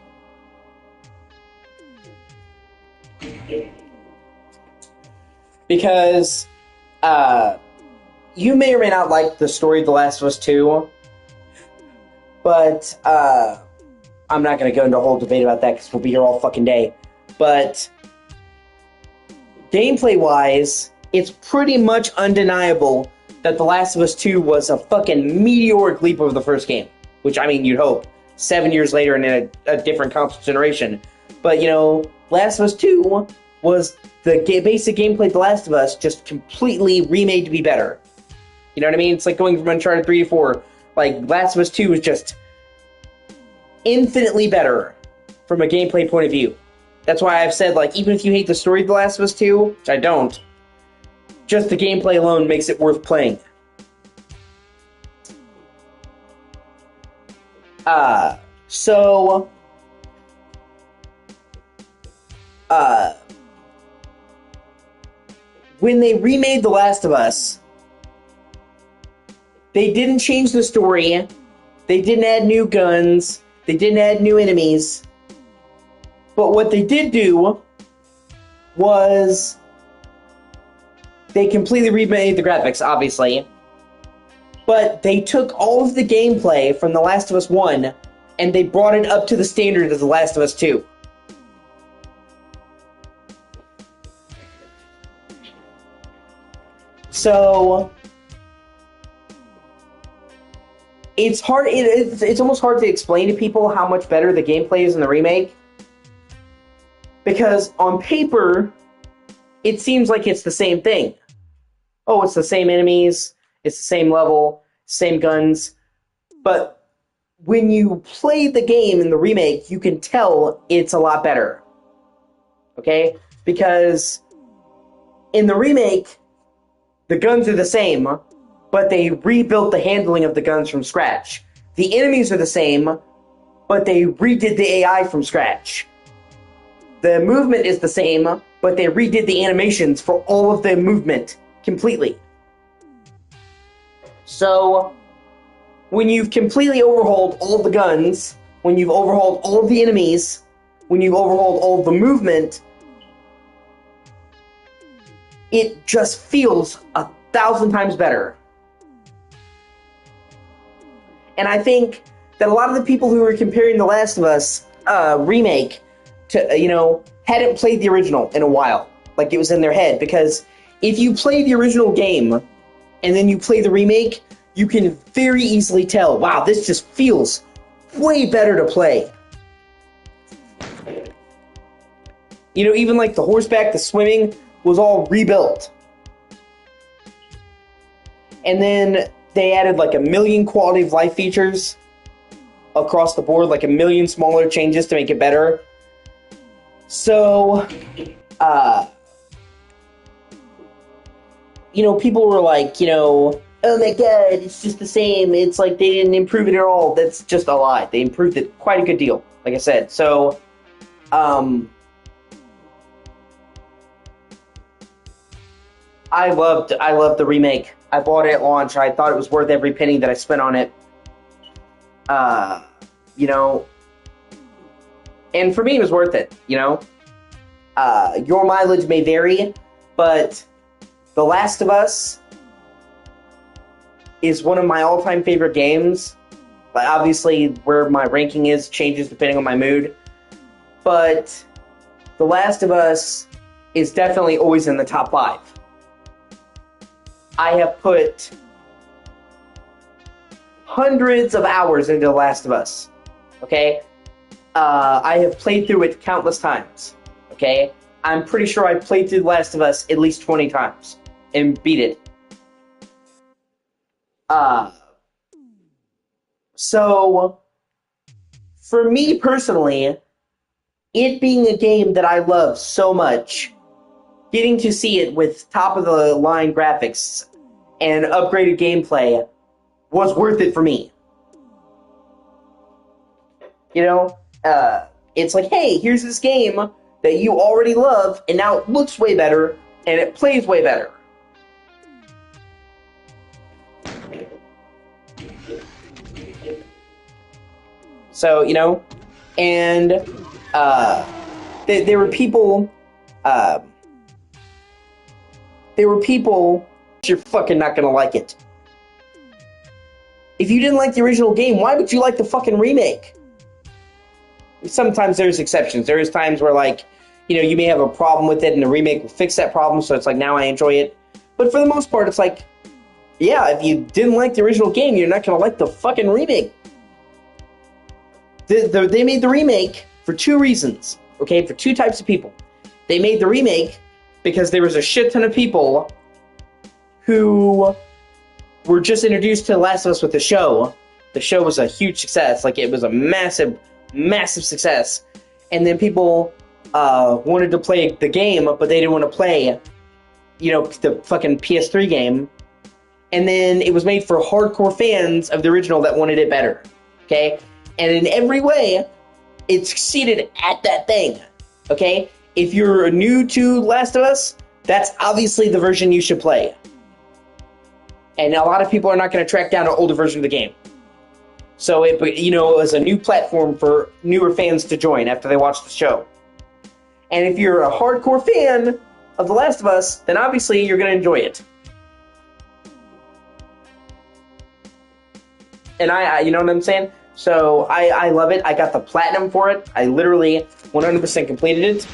Because you may or may not like the story of The Last of Us 2, but I'm not going to go into a whole debate about that because we'll be here all fucking day. But gameplay-wise, it's pretty much undeniable that The Last of Us 2 was a fucking meteoric leap over the first game. Which, I mean, you'd hope. 7 years later and in a different console generation. But, Last of Us 2 was the basic gameplay of The Last of Us just completely remade to be better. You know what I mean? It's like going from Uncharted 3 to 4. Like, Last of Us 2 is just infinitely better from a gameplay point of view. That's why I've said, like, even if you hate the story of The Last of Us 2, which I don't, just the gameplay alone makes it worth playing. When they remade The Last of Us, they didn't change the story, they didn't add new guns, they didn't add new enemies, but what they did do was they completely remade the graphics, obviously, but they took all of the gameplay from The Last of Us 1 and they brought it up to the standard of The Last of Us 2. So it's hard. It's almost hard to explain to people how much better the gameplay is in the remake, because on paper it seems like it's the same thing. Oh, it's the same enemies, it's the same level, same guns, but when you play the game in the remake, you can tell it's a lot better. Okay? Because in the remake, the guns are the same, but they rebuilt the handling of the guns from scratch. The enemies are the same, but they redid the AI from scratch. The movement is the same, but they redid the animations for all of the movement completely. So, when you've completely overhauled all the guns, when you've overhauled all of the enemies, when you've overhauled all of the movement, it just feels 1,000 times better. And I think that a lot of the people who were comparing The Last of Us remake to, hadn't played the original in a while. Like, it was in their head. Because if you play the original game and then you play the remake, you can very easily tell, wow, this just feels way better to play. Even like the horseback, the swimming was all rebuilt. And then they added like 1 million quality of life features across the board, like 1 million smaller changes to make it better. So, people were like, oh my god, it's just the same. It's like they didn't improve it at all. That's just a lie. They improved it quite a good deal, like I said. So, I loved the remake. I bought it at launch. I thought it was worth every penny that I spent on it. And for me, it was worth it, Your mileage may vary, but The Last of Us is one of my all-time favorite games. But obviously, where my ranking is changes depending on my mood. But The Last of Us is definitely always in the top 5. I have put hundreds of hours into The Last of Us, okay? I have played through it countless times, okay? I'm pretty sure I played through The Last of Us at least 20 times and beat it. So, for me personally, it being a game that I love so much, getting to see it with top-of-the-line graphics and upgraded gameplay was worth it for me. It's like, hey, here's this game that you already love, and now it looks way better, and it plays way better. So, and there were people... you're fucking not gonna like it. If you didn't like the original game, why would you like the fucking remake? Sometimes there's exceptions. There is times where, like, you may have a problem with it and the remake will fix that problem, so it's like, now I enjoy it. But for the most part, it's like, yeah, if you didn't like the original game, you're not gonna like the fucking remake. They made the remake for 2 reasons, okay? For 2 types of people. They made the remake because there was a shit ton of people who were just introduced to The Last of Us with the show. The show was a huge success. Like, it was a massive, massive success. And then people wanted to play the game, but they didn't want to play, the fucking PS3 game. And then it was made for hardcore fans of the original that wanted it better. Okay? And in every way, it succeeded at that thing. Okay? If you're new to Last of Us, that's obviously the version you should play. And a lot of people are not going to track down an older version of the game. So it was a new platform for newer fans to join after they watch the show. And if you're a hardcore fan of The Last of Us, then obviously you're going to enjoy it. And you know what I'm saying? So I love it. I got the platinum for it. I literally 100% completed it.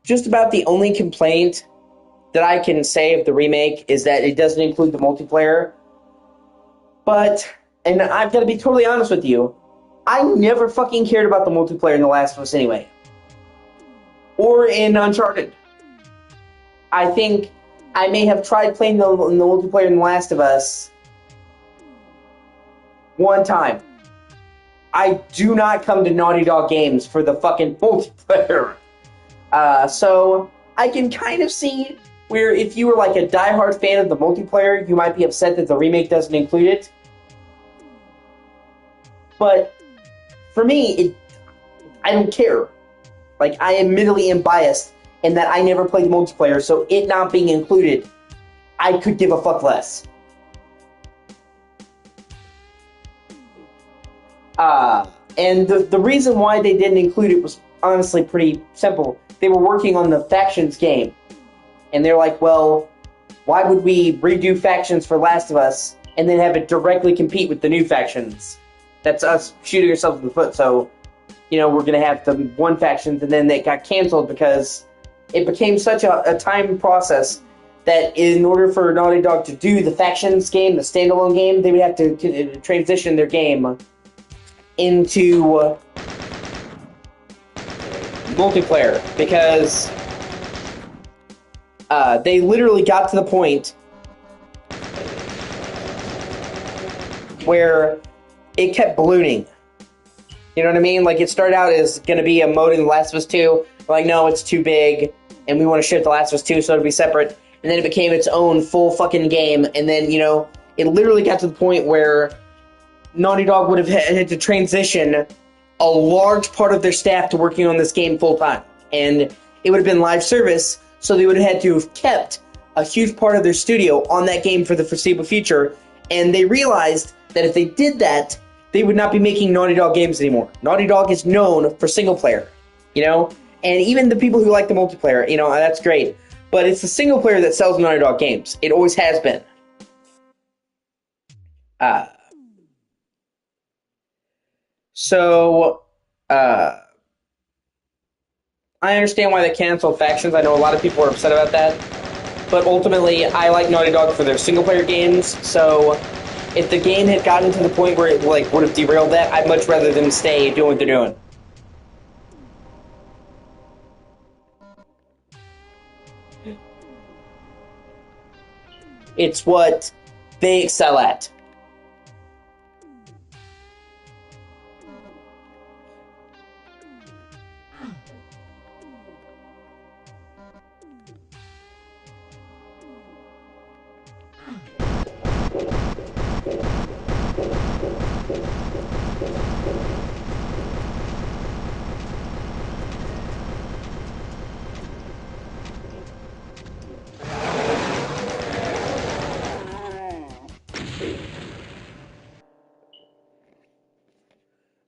Just about the only complaint that I can say of the remake is that it doesn't include the multiplayer. But, and I've got to be totally honest with you, I never fucking cared about the multiplayer in The Last of Us anyway. Or in Uncharted. I think I may have tried playing the multiplayer in The Last of Us one time. I do not come to Naughty Dog games for the fucking multiplayer. So I can kind of see where if you were like a diehard fan of the multiplayer, you might be upset that the remake doesn't include it. But for me, I don't care. Like, I admittedly am biased in that I never played multiplayer, so it not being included, I could give a fuck less. And the reason why they didn't include it was honestly pretty simple. They were working on the Factions game. And they're like, well, why would we redo Factions for Last of Us and then have it directly compete with the new Factions? That's us shooting ourselves in the foot. So, you know, we're going to have the one Factions, and then they got canceled because it became such a time process that in order for Naughty Dog to do the Factions game, the standalone game, they would have to transition their game into multiplayer, because they literally got to the point where it kept ballooning. You know what I mean? Like, it started out as going to be a mode in The Last of Us 2. We're like, no, it's too big, and we want to ship The Last of Us 2, so it'll be separate. And then it became its own full fucking game, and then, you know, it literally got to the point where Naughty Dog would have had to transition a large part of their staff to working on this game full-time. And it would have been live service, so they would have had to have kept a huge part of their studio on that game for the foreseeable future. And they realized that if they did that, they would not be making Naughty Dog games anymore. Naughty Dog is known for single-player, you know? And even the people who like the multiplayer, you know, that's great. But it's the single-player that sells Naughty Dog games. It always has been. So, I understand why they canceled Factions. I know a lot of people are upset about that. But ultimately, I like Naughty Dog for their single-player games, so if the game had gotten to the point where it like would have derailed that, I'd much rather them stay doing what they're doing. It's what they excel at.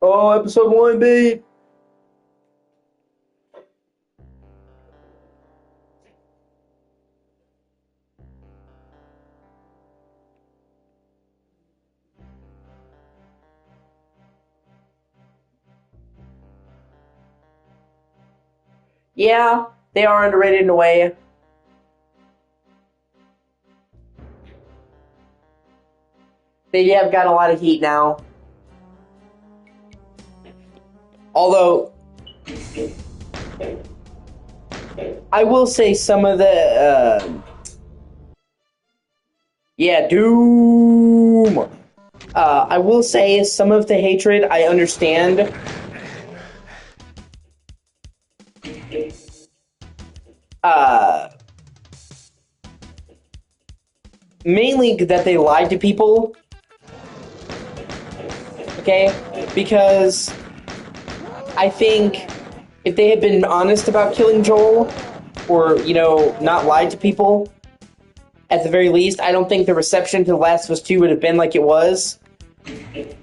Oh, episode 1, babe. Yeah, they are underrated in a way. They have got a lot of heat now. Although, I will say some of the, Doom! I will say some of the hatred I understand. Mainly that they lied to people. Okay? Because I think if they had been honest about killing Joel, or, you know, not lied to people, at the very least, I don't think the reception to The Last of Us 2 would have been like it was.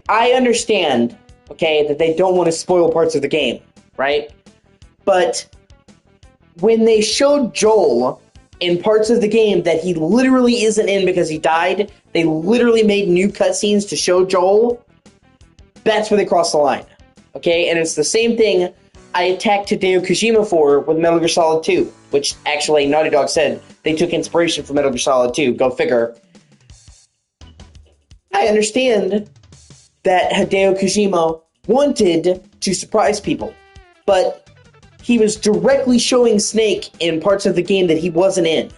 I understand, okay, that they don't want to spoil parts of the game, right? But when they showed Joel in parts of the game that he literally isn't in because he died, they literally made new cutscenes to show Joel, that's where they crossed the line. Okay, and it's the same thing I attacked Hideo Kojima for with Metal Gear Solid 2, which actually Naughty Dog said they took inspiration from Metal Gear Solid 2, go figure. I understand that Hideo Kojima wanted to surprise people, but he was directly showing Snake in parts of the game that he wasn't in.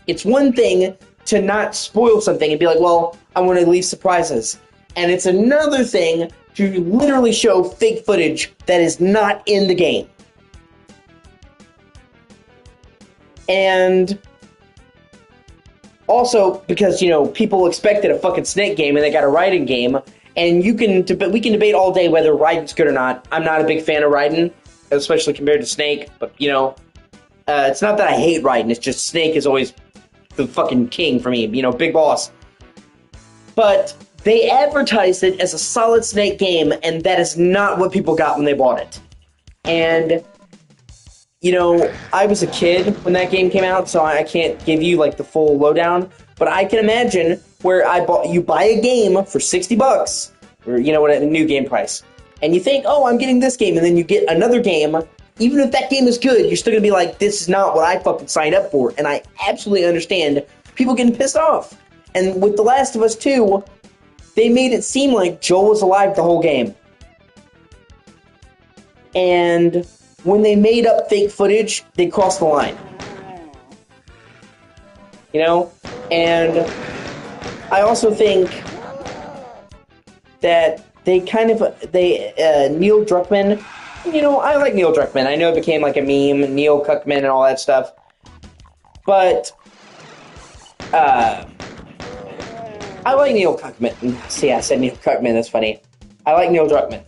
It's one thing to not spoil something and be like, well, I want to leave surprises. And it's another thing to literally show fake footage that is not in the game. And also, because, people expected a fucking Snake game and they got a Raiden game, and we can debate all day whether Raiden's good or not. I'm not a big fan of Raiden, especially compared to Snake, but, it's not that I hate Raiden, it's just Snake is always the fucking king for me, big boss. But they advertised it as a solid Snake game, and that is not what people got when they bought it. And I was a kid when that game came out, so I can't give you the full lowdown. But I can imagine where you buy a game for $60, or what a new game price, and you think, oh, I'm getting this game, and then you get another game. Even if that game is good, you're still gonna be like, this is not what I fucking signed up for. And I absolutely understand people getting pissed off. And with The Last of Us 2, they made it seem like Joel was alive the whole game. And when they made up fake footage, they crossed the line. And I also think that Neil Druckmann, I like Neil Druckmann. I know it became like a meme, Neil Cuckman and all that stuff. But, I like Neil Cuckman. See, I said Neil Cuckman, that's funny. I like Neil Druckmann.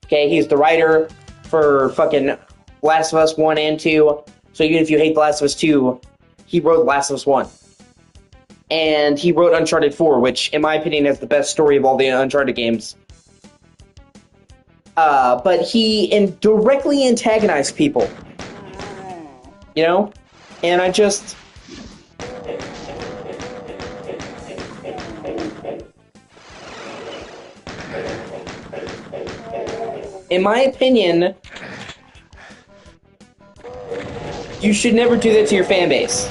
Okay, he's the writer for fucking Last of Us 1 and 2. So even if you hate The Last of Us 2, he wrote Last of Us 1. And he wrote Uncharted 4, which, in my opinion, has the best story of all the Uncharted games. But he directly antagonized people. And I just... In my opinion, you should never do that to your fan base.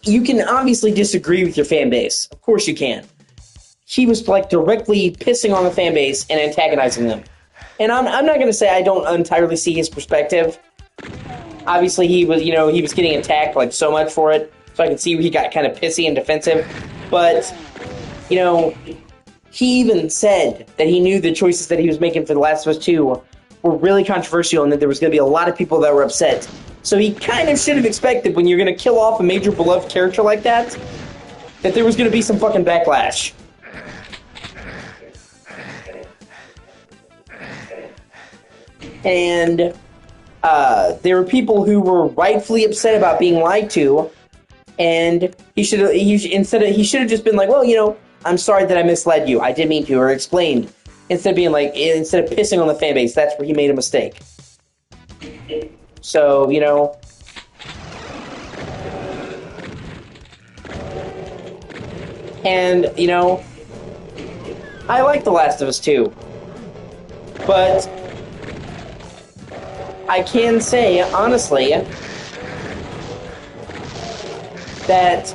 You can obviously disagree with your fan base. Of course you can. He was directly pissing on the fan base and antagonizing them. And I'm not going to say I don't entirely see his perspective. Obviously he was getting attacked so much for it. So I can see he got kind of pissy and defensive. But, he even said that he knew the choices that he was making for The Last of Us 2 were really controversial and that there was going to be a lot of people that were upset. So he kind of should have expected when you're going to kill off a major beloved character like that there was going to be some fucking backlash. And there were people who were rightfully upset about being lied to, and he should have just been like, well, I'm sorry that I misled you. I didn't mean to, or explained. Instead of pissing on the fan base, that's where he made a mistake. So, and, I like The Last of Us 2. But I can say, honestly, that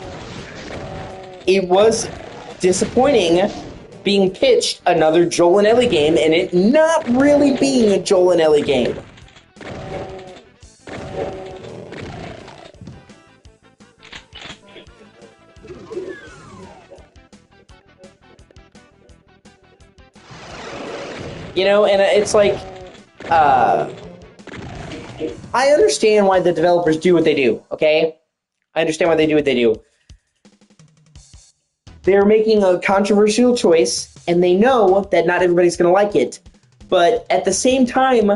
it was disappointing being pitched another Joel and Ellie game and it not really being a Joel and Ellie game. And it's I understand why the developers do what they do, okay? I understand why they do what they do. They're making a controversial choice, and they know that not everybody's going to like it. But at the same time,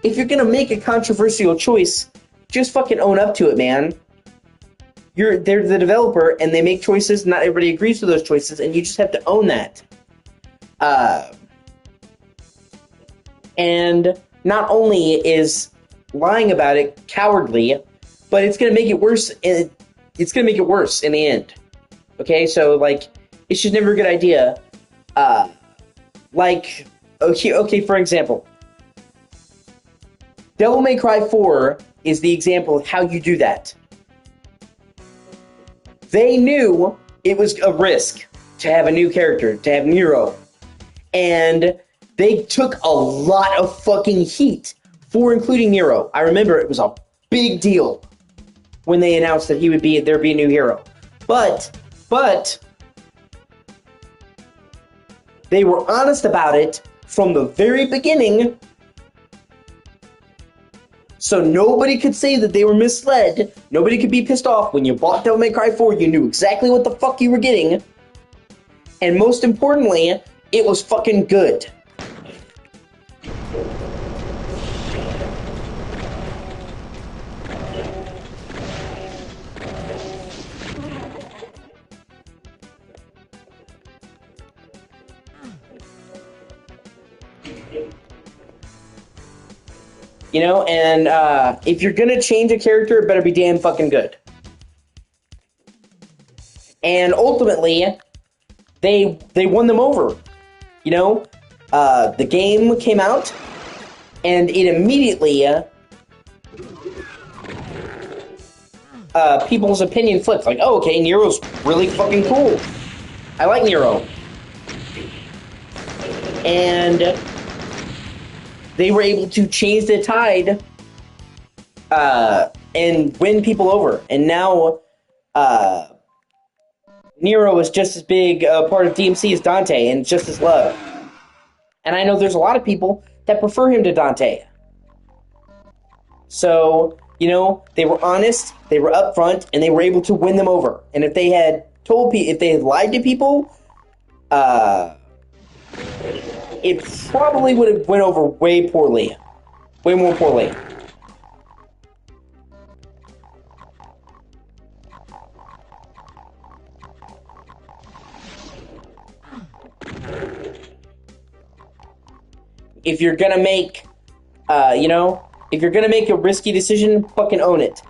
if you're going to make a controversial choice, just fucking own up to it, man. They're the developer, and they make choices, not everybody agrees with those choices, and you just have to own that. And not only is lying about it cowardly, but it's going to make it worse. It's going to make it worse in the end. Okay, so it's just never a good idea. Okay, for example, Devil May Cry 4 is the example of how you do that. They knew it was a risk to have a new character, to have Nero, and they took a lot of fucking heat for including Nero. I remember it was a big deal when they announced that there'd be a new hero. But But they were honest about it from the very beginning, so nobody could say that they were misled. Nobody could be pissed off. When you bought Devil May Cry 4, you knew exactly what the fuck you were getting. And most importantly, it was fucking good. You know, and if you're gonna change a character, it better be damn fucking good. And ultimately, they won them over. You know, the game came out, and it immediately people's opinion flipped. Like, oh, okay, Nero's really fucking cool. I like Nero. And they were able to change the tide and win people over. And now Nero is just as big a part of DMC as Dante, and just as loved. And I know there's a lot of people that prefer him to Dante. So, you know, they were honest, they were upfront, and they were able to win them over. And if they had if they had lied to people, it probably would have went over way poorly. Way more poorly. If you're gonna make, you know, if you're gonna make a risky decision, fucking own it.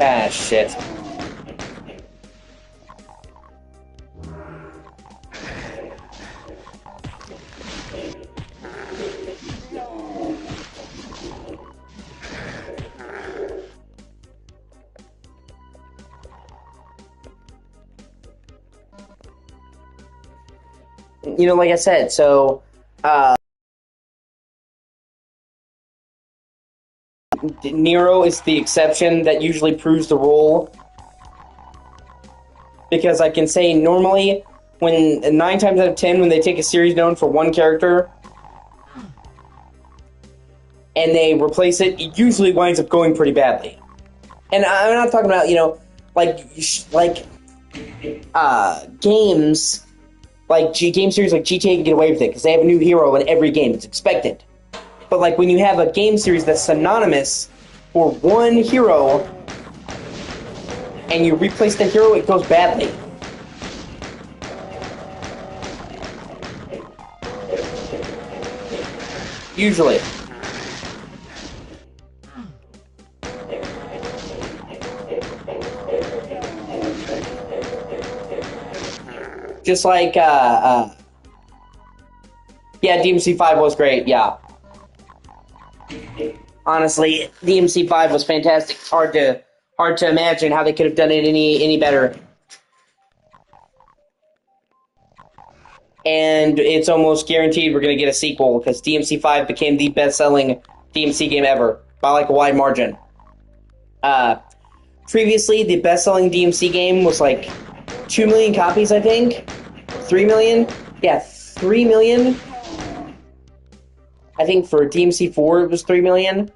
Ah, shit. You know, like I said, so, Nero is the exception that usually proves the rule. Because I can say normally, when 9 times out of 10, when they take a series known for one character and they replace it, it usually winds up going pretty badly. And I'm not talking about, you know, games, like game series like GTA can get away with it because they have a new hero in every game. It's expected. But like when you have a game series that's synonymous for one hero and you replace the hero, it goes badly. Usually. Just like, yeah, DMC 5 was great, yeah. Honestly, DMC 5 was fantastic. It's hard to imagine how they could have done it any better. And it's almost guaranteed we're going to get a sequel, because DMC 5 became the best-selling DMC game ever, by like a wide margin. Previously, the best-selling DMC game was like 2 million copies, I think? 3 million? Yeah, 3 million. I think for DMC 4 it was 3 million.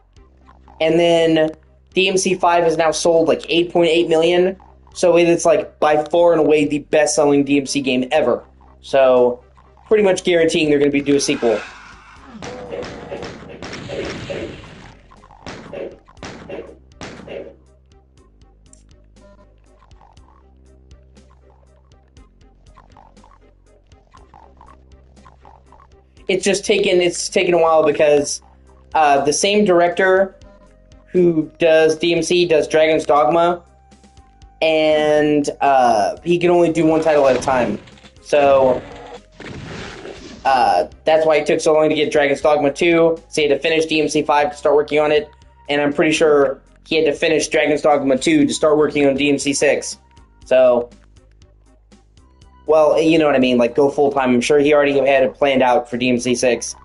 And then DMC 5 has now sold like 8.8 million. So it's like by far and away the best-selling DMC game ever. So pretty much guaranteeing they're going to do a sequel. It's taken a while because the same director who does DMC does Dragon's Dogma, and he can only do one title at a time. So that's why it took so long to get Dragon's Dogma 2. So he had to finish DMC 5 to start working on it. and I'm pretty sure he had to finish Dragon's Dogma 2 to start working on DMC 6. So, well, you know what I mean, like, go full-time. I'm sure he already had it planned out for DMC 6.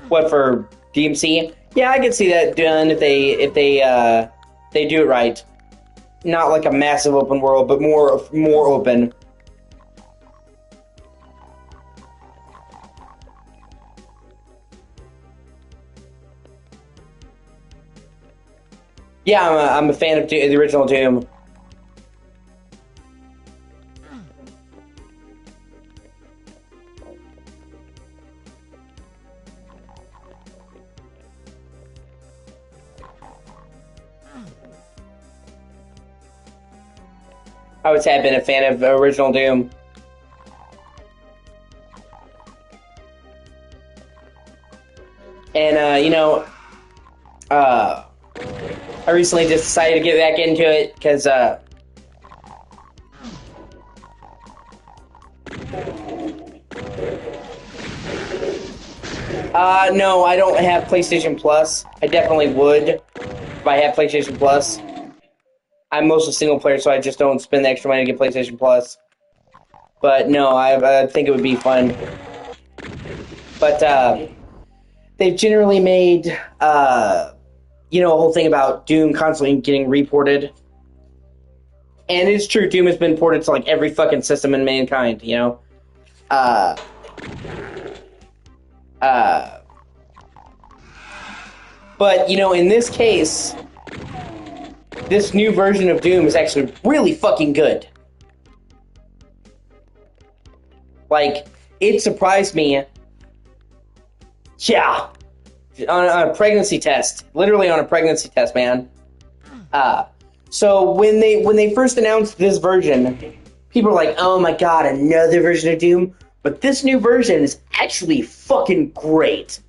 What, for DMC? Yeah, I can see that done if they do it right. Not like a massive open world, but more open. Yeah, I'm a fan of the original Doom. I would say I've been a fan of the original Doom. And, I recently just decided to get back into it, because, no, I don't have PlayStation Plus. I definitely would if I had PlayStation Plus. I'm mostly single player, so I just don't spend the extra money to get PlayStation Plus. But no, I think it would be fun. But they've generally made a whole thing about Doom constantly getting reported. And it's true, Doom has been ported to like every fucking system in mankind, you know? But, in this case, this new version of Doom is actually really fucking good. Like, it surprised me. Yeah. On a pregnancy test. Literally on a pregnancy test, man. So when they first announced this version, people were like, oh my god, another version of Doom? But this new version is actually fucking great.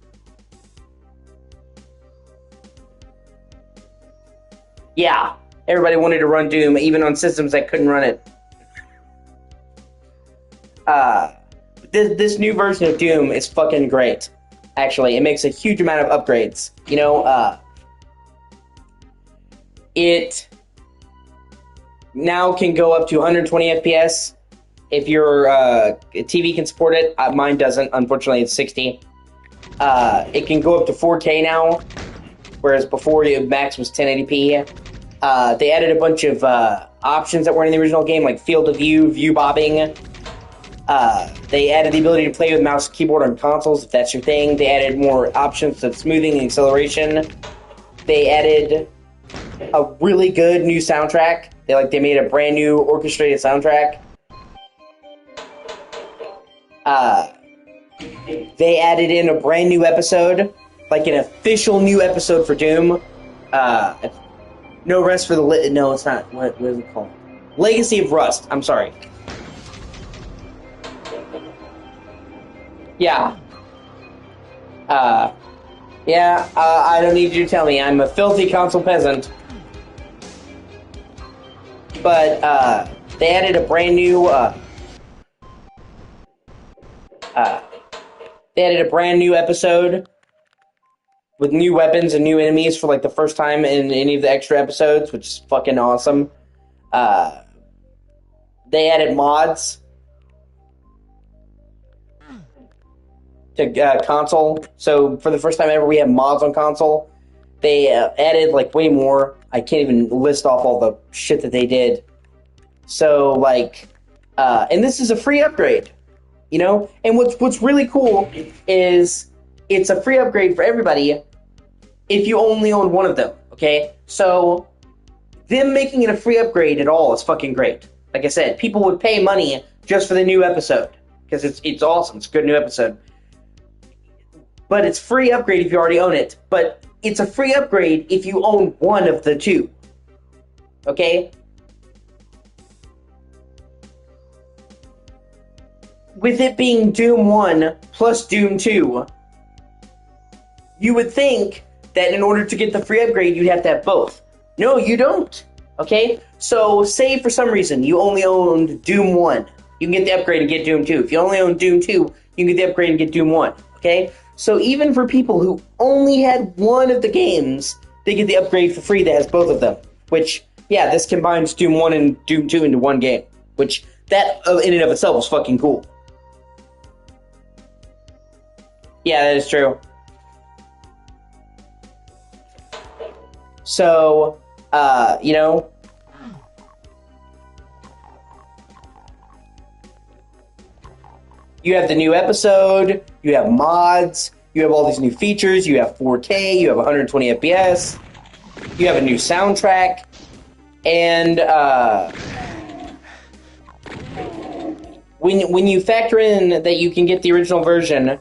Yeah, everybody wanted to run Doom, even on systems that couldn't run it. This new version of Doom is fucking great. Actually, it makes a huge amount of upgrades. It now can go up to 120 FPS. If your TV can support it, mine doesn't. Unfortunately, it's 60. It can go up to 4K now, whereas before max was 1080p. They added a bunch of options that weren't in the original game, like field of view, view bobbing. They added the ability to play with mouse and keyboard on consoles, if that's your thing. They added more options of smoothing and acceleration. They added a really good new soundtrack. They made a brand new orchestrated soundtrack. They added in a brand new episode, like an official new episode for Doom. No Rest for the... No, it's not. What is it called? Legacy of Rust. I'm sorry. Yeah. I don't need you to tell me. I'm a filthy console peasant. But, they added a brand new, episode with new weapons and new enemies for, like, the first time in any of the extra episodes, which is fucking awesome. They added mods to console. So for the first time ever, we have mods on console. They added like way more. I can't even list off all the shit that they did. So and this is a free upgrade, And what's really cool is it's a free upgrade for everybody if you only own one of them. Okay, so them making it a free upgrade at all is fucking great. Like I said, people would pay money just for the new episode because it's awesome. It's a good new episode. But it's free upgrade if you already own it. But it's a free upgrade if you own one of the two. Okay? With it being Doom 1 plus Doom 2, you would think that in order to get the free upgrade, you'd have to have both. No, you don't. Okay? So, say for some reason you only owned Doom 1. You can get the upgrade and get Doom 2. If you only own Doom 2, you can get the upgrade and get Doom 1. Okay? So even for people who only had one of the games, they get the upgrade for free that has both of them. Which, yeah, this combines Doom 1 and Doom 2 into one game. Which, that in and of itself was fucking cool. Yeah, that is true. So, you know, you have the new episode, you have mods, you have all these new features, you have 4K, you have 120 FPS, you have a new soundtrack, and when you factor in that you can get the original version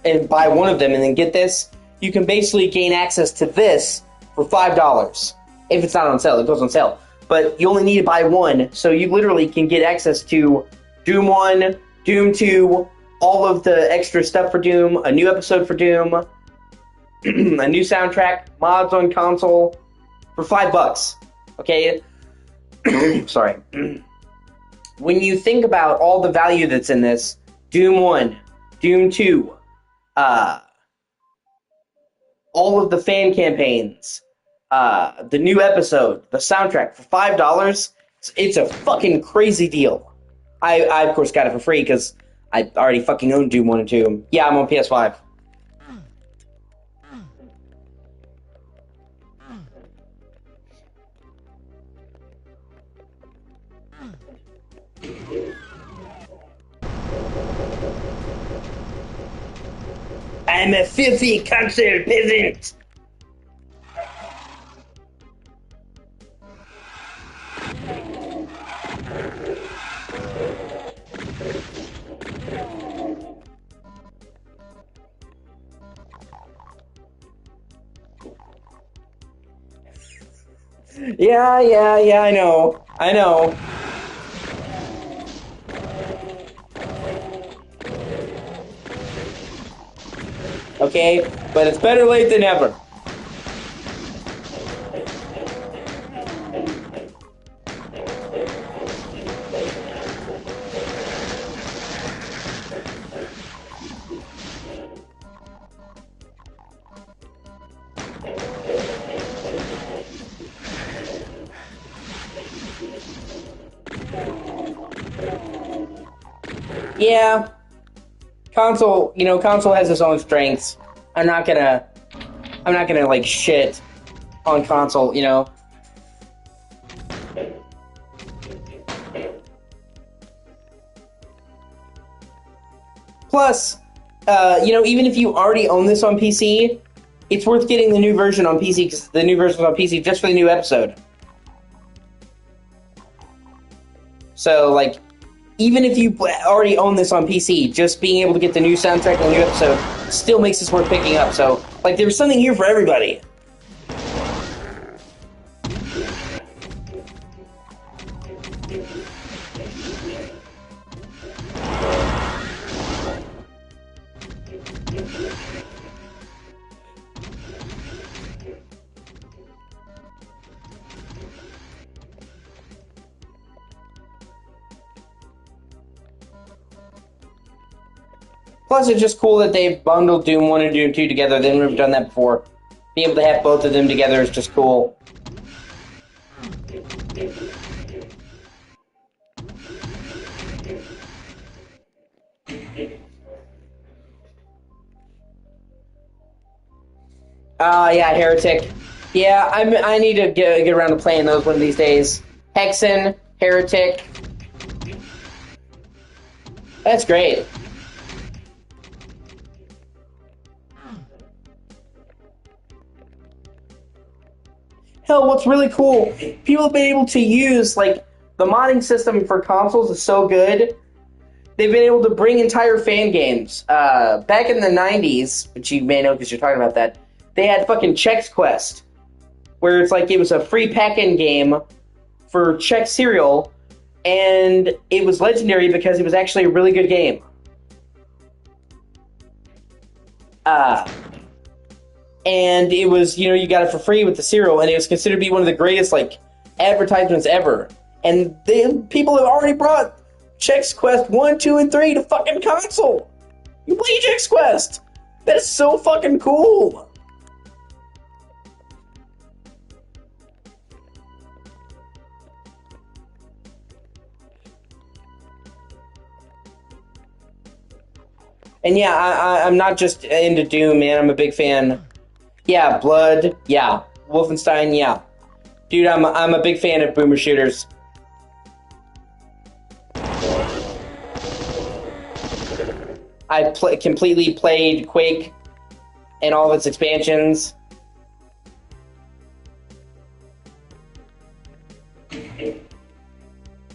and buy one of them and then get this, you can basically gain access to this for $5. If it's not on sale, it goes on sale. But you only need to buy one, so you literally can get access to Doom 1, Doom 2, all of the extra stuff for Doom, a new episode for Doom, a new soundtrack, mods on console, for $5. Okay? Sorry. When you think about all the value that's in this, Doom 1, Doom 2, all of the fan campaigns, the new episode, the soundtrack for $5, it's a fucking crazy deal. I of course got it for free because I already fucking own Doom 1 and 2. Yeah, I'm on PS5. I'm a filthy console peasant. Yeah, I know. Okay, but it's better late than never. Yeah, console has its own strengths. I'm not gonna like shit on console, Plus, even if you already own this on PC, it's worth getting the new version on PC because the new version is on PC just for the new episode. So, like, even if you already own this on PC, just being able to get the new soundtrack and the new episode still makes this worth picking up. So, like, there's something here for everybody. Plus, it's just cool that they've bundled Doom 1 and Doom 2 together. They've never done that before. Being able to have both of them together is just cool. Yeah, Heretic. Yeah, I need to get around to playing those one of these days. Hexen, Heretic. That's great. Hell, what's really cool, people have been able to use, like, the modding system for consoles is so good, they've been able to bring entire fan games. Back in the 90s, which you may know because you're talking about that, they had fucking Chex Quest, where it's like it was a free pack-in game for Chex cereal, and it was legendary because it was actually a really good game. And it was, you got it for free with the cereal, and it was considered to be one of the greatest, like, advertisements ever. And people have already brought Chex Quest 1, 2, and 3 to fucking console. You play Chex Quest. That's so fucking cool. And yeah, I'm not just into Doom, man. I'm a big fan. Yeah, Blood. Yeah, Wolfenstein. Yeah, dude, I'm a big fan of boomer shooters. Completely played Quake and all of its expansions.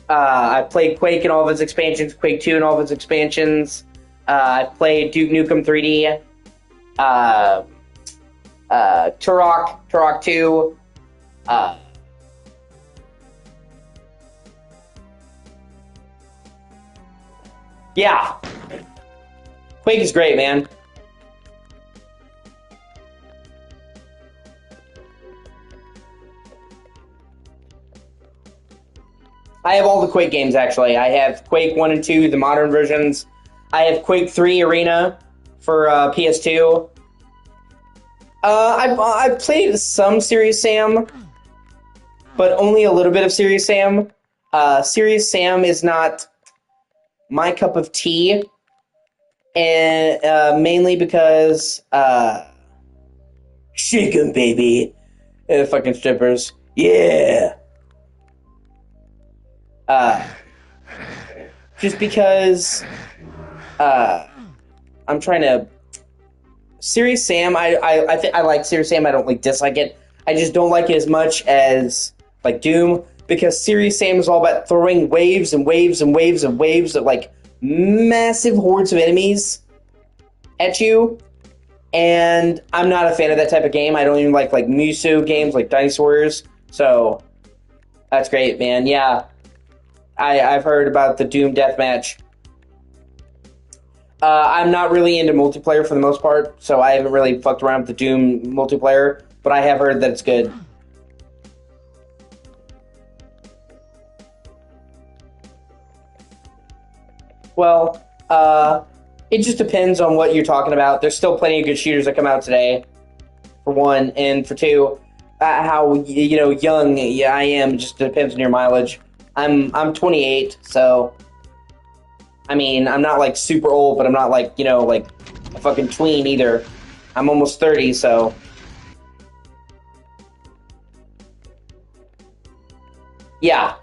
I played Quake and all of its expansions, Quake 2 and all of its expansions. I played Duke Nukem 3D, uh, Turok 2. Yeah, Quake is great, man. I have all the Quake games, actually. I have Quake 1 and 2, the modern versions. I have Quake 3 Arena for PS2. I've played some Serious Sam, but only a little bit of Serious Sam. Serious Sam is not my cup of tea, and mainly because shake 'em, baby, fucking strippers, yeah. Just because I'm trying to. Serious Sam, I like Serious Sam. I don't like dislike it. I just don't like it as much as like Doom, because Serious Sam is all about throwing waves and waves and waves and waves of like massive hordes of enemies at you, and I'm not a fan of that type of game. I don't even like Musou games like Dynasty Warriors. So that's great, man. Yeah, I've heard about the Doom deathmatch. I'm not really into multiplayer for the most part, so I haven't really fucked around with the Doom multiplayer, but I have heard that it's good. Well, it just depends on what you're talking about. There's still plenty of good shooters that come out today, for one, and for two, how young I am just depends on your mileage. I'm 28, so I mean, I'm not like super old, but I'm not like like a fucking tween either. I'm almost 30, so yeah,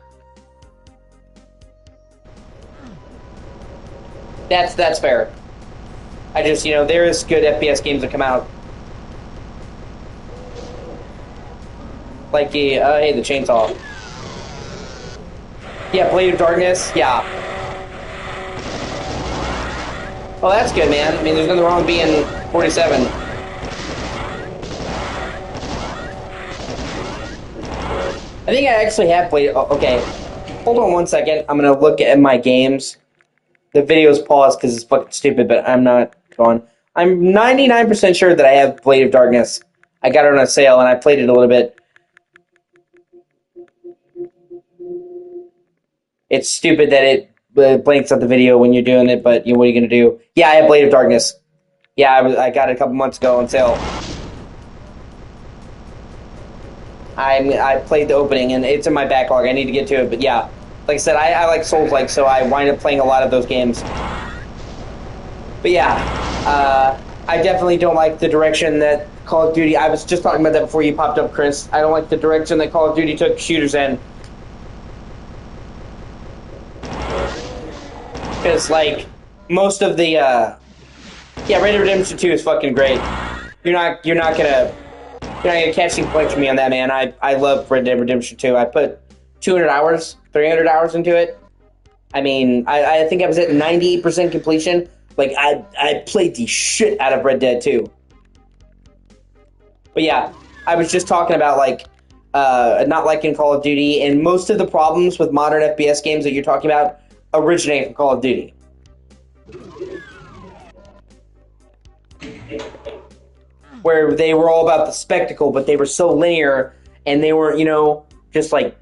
that's fair. I just there is good FPS games that come out, like the hey, the chainsaw. Yeah, Blade of Darkness. Yeah. Oh, that's good, man. I mean, there's nothing wrong with being 47. I think I actually have played. Oh, okay, hold on one second. I'm gonna look at my games. The video's paused because it's fucking stupid, but I'm not going. I'm 99% sure that I have Blade of Darkness. I got it on a sale and I played it a little bit. It's stupid that it blanks out the video when you're doing it, but what are you gonna do? Yeah, I have Blade of Darkness. Yeah, I got it a couple months ago on sale. I played the opening and it's in my backlog. I need to get to it, but yeah, like I said, I like Souls-like, so I wind up playing a lot of those games. But yeah, I definitely don't like the direction that Call of Duty. I was just talking about that before you popped up, Chris. I don't like the direction that Call of Duty took shooters in. Because like most of the yeah, Red Dead Redemption 2 is fucking great. You're not gonna catch any points from me on that, man. I love Red Dead Redemption 2. I put 200 hours, 300 hours into it. I mean, I think I was at 98% completion. Like I played the shit out of Red Dead 2. But yeah, I was just talking about like not liking Call of Duty, and most of the problems with modern FPS games that you're talking about originate from Call of Duty. Where they were all about the spectacle, but they were so linear, and they were, just like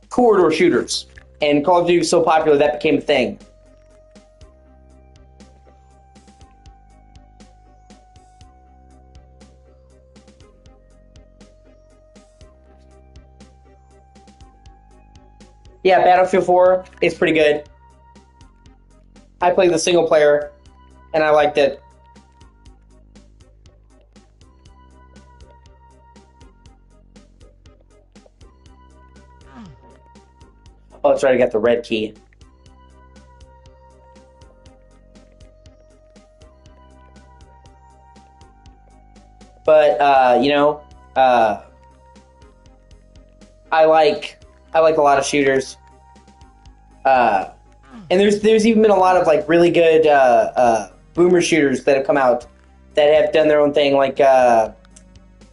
corridor shooters. And Call of Duty was so popular that became a thing. Yeah, Battlefield 4 is pretty good. I played the single player, and I liked it. Oh, that's right, I got the red key. But I like a lot of shooters. And there's even been a lot of like really good boomer shooters that have come out that have done their own thing. Like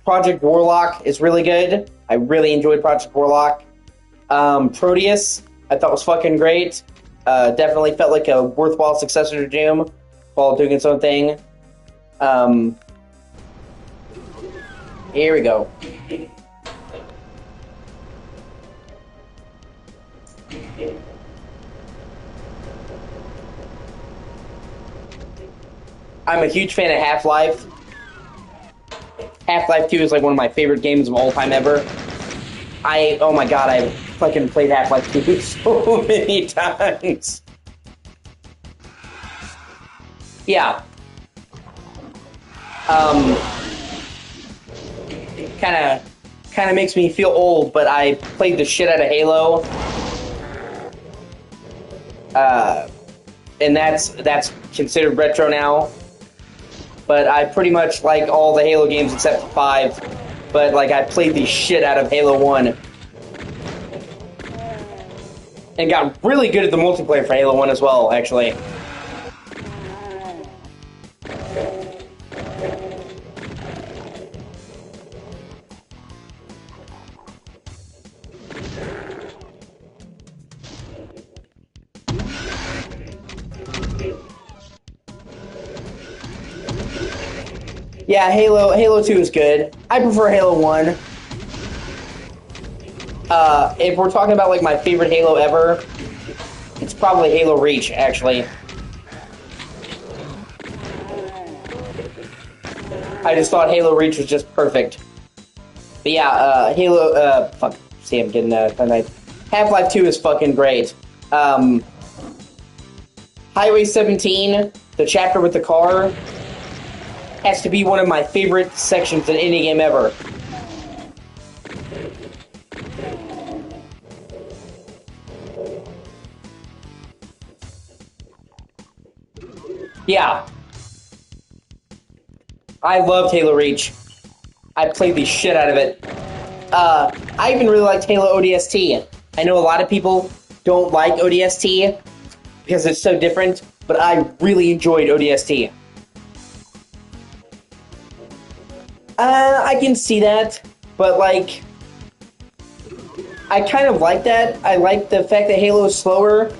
Project Warlock is really good. I really enjoyed Project Warlock. Proteus I thought was fucking great. Definitely felt like a worthwhile successor to Doom while doing its own thing. Here we go. I'm a huge fan of Half-Life. Half-Life 2 is like one of my favorite games of all time ever. Oh my god, I fucking played Half-Life 2 so many times. Yeah. Kind of makes me feel old, but I played the shit out of Halo. And that's considered retro now. But I pretty much like all the Halo games except for 5. But like I played the shit out of Halo 1. And got really good at the multiplayer for Halo 1 as well, actually. Yeah, Halo 2 is good. I prefer Halo 1. If we're talking about like my favorite Halo ever, it's probably Halo Reach, actually. I just thought Halo Reach was just perfect. But yeah, fuck, see, I'm getting Half-Life 2 is fucking great. Highway 17, the chapter with the car, has to be one of my favorite sections in any game ever. Yeah. I loved Halo Reach. I played the shit out of it. I even really liked Halo ODST. I know a lot of people don't like ODST because it's so different, but I really enjoyed ODST. I can see that, but like, I kind of like that. I like the fact that Halo is slower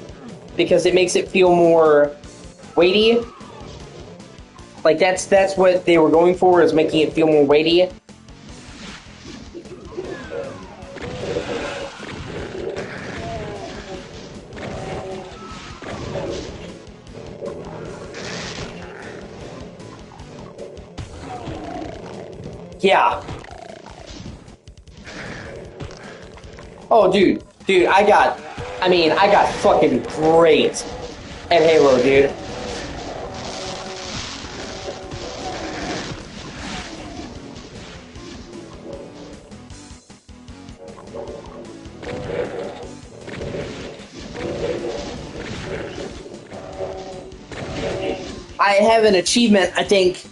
because it makes it feel more weighty. Like that's what they were going for, is making it feel more weighty. Yeah. Oh, dude, I got fucking great at Halo, dude. I have an achievement, I think,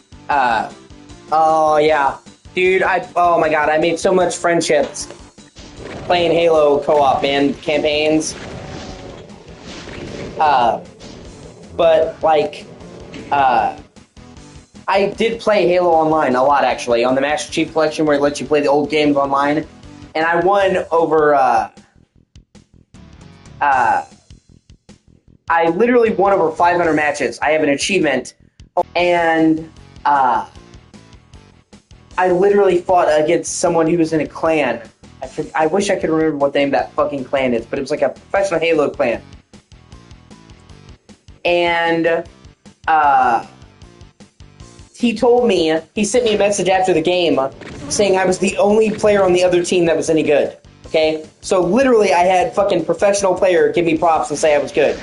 oh yeah. Dude, oh my god, I made so much friendships playing Halo co-op, man, campaigns. But, like, I did play Halo Online a lot, actually, on the Master Chief Collection, where it lets you play the old games online. And I won over, I literally won over 500 matches. I have an achievement. And, I literally fought against someone who was in a clan. I wish I could remember what the name of that fucking clan is, but it was like a professional Halo clan. And, he sent me a message after the game saying I was the only player on the other team that was any good. Okay? So literally I had fucking professional player give me props and say I was good.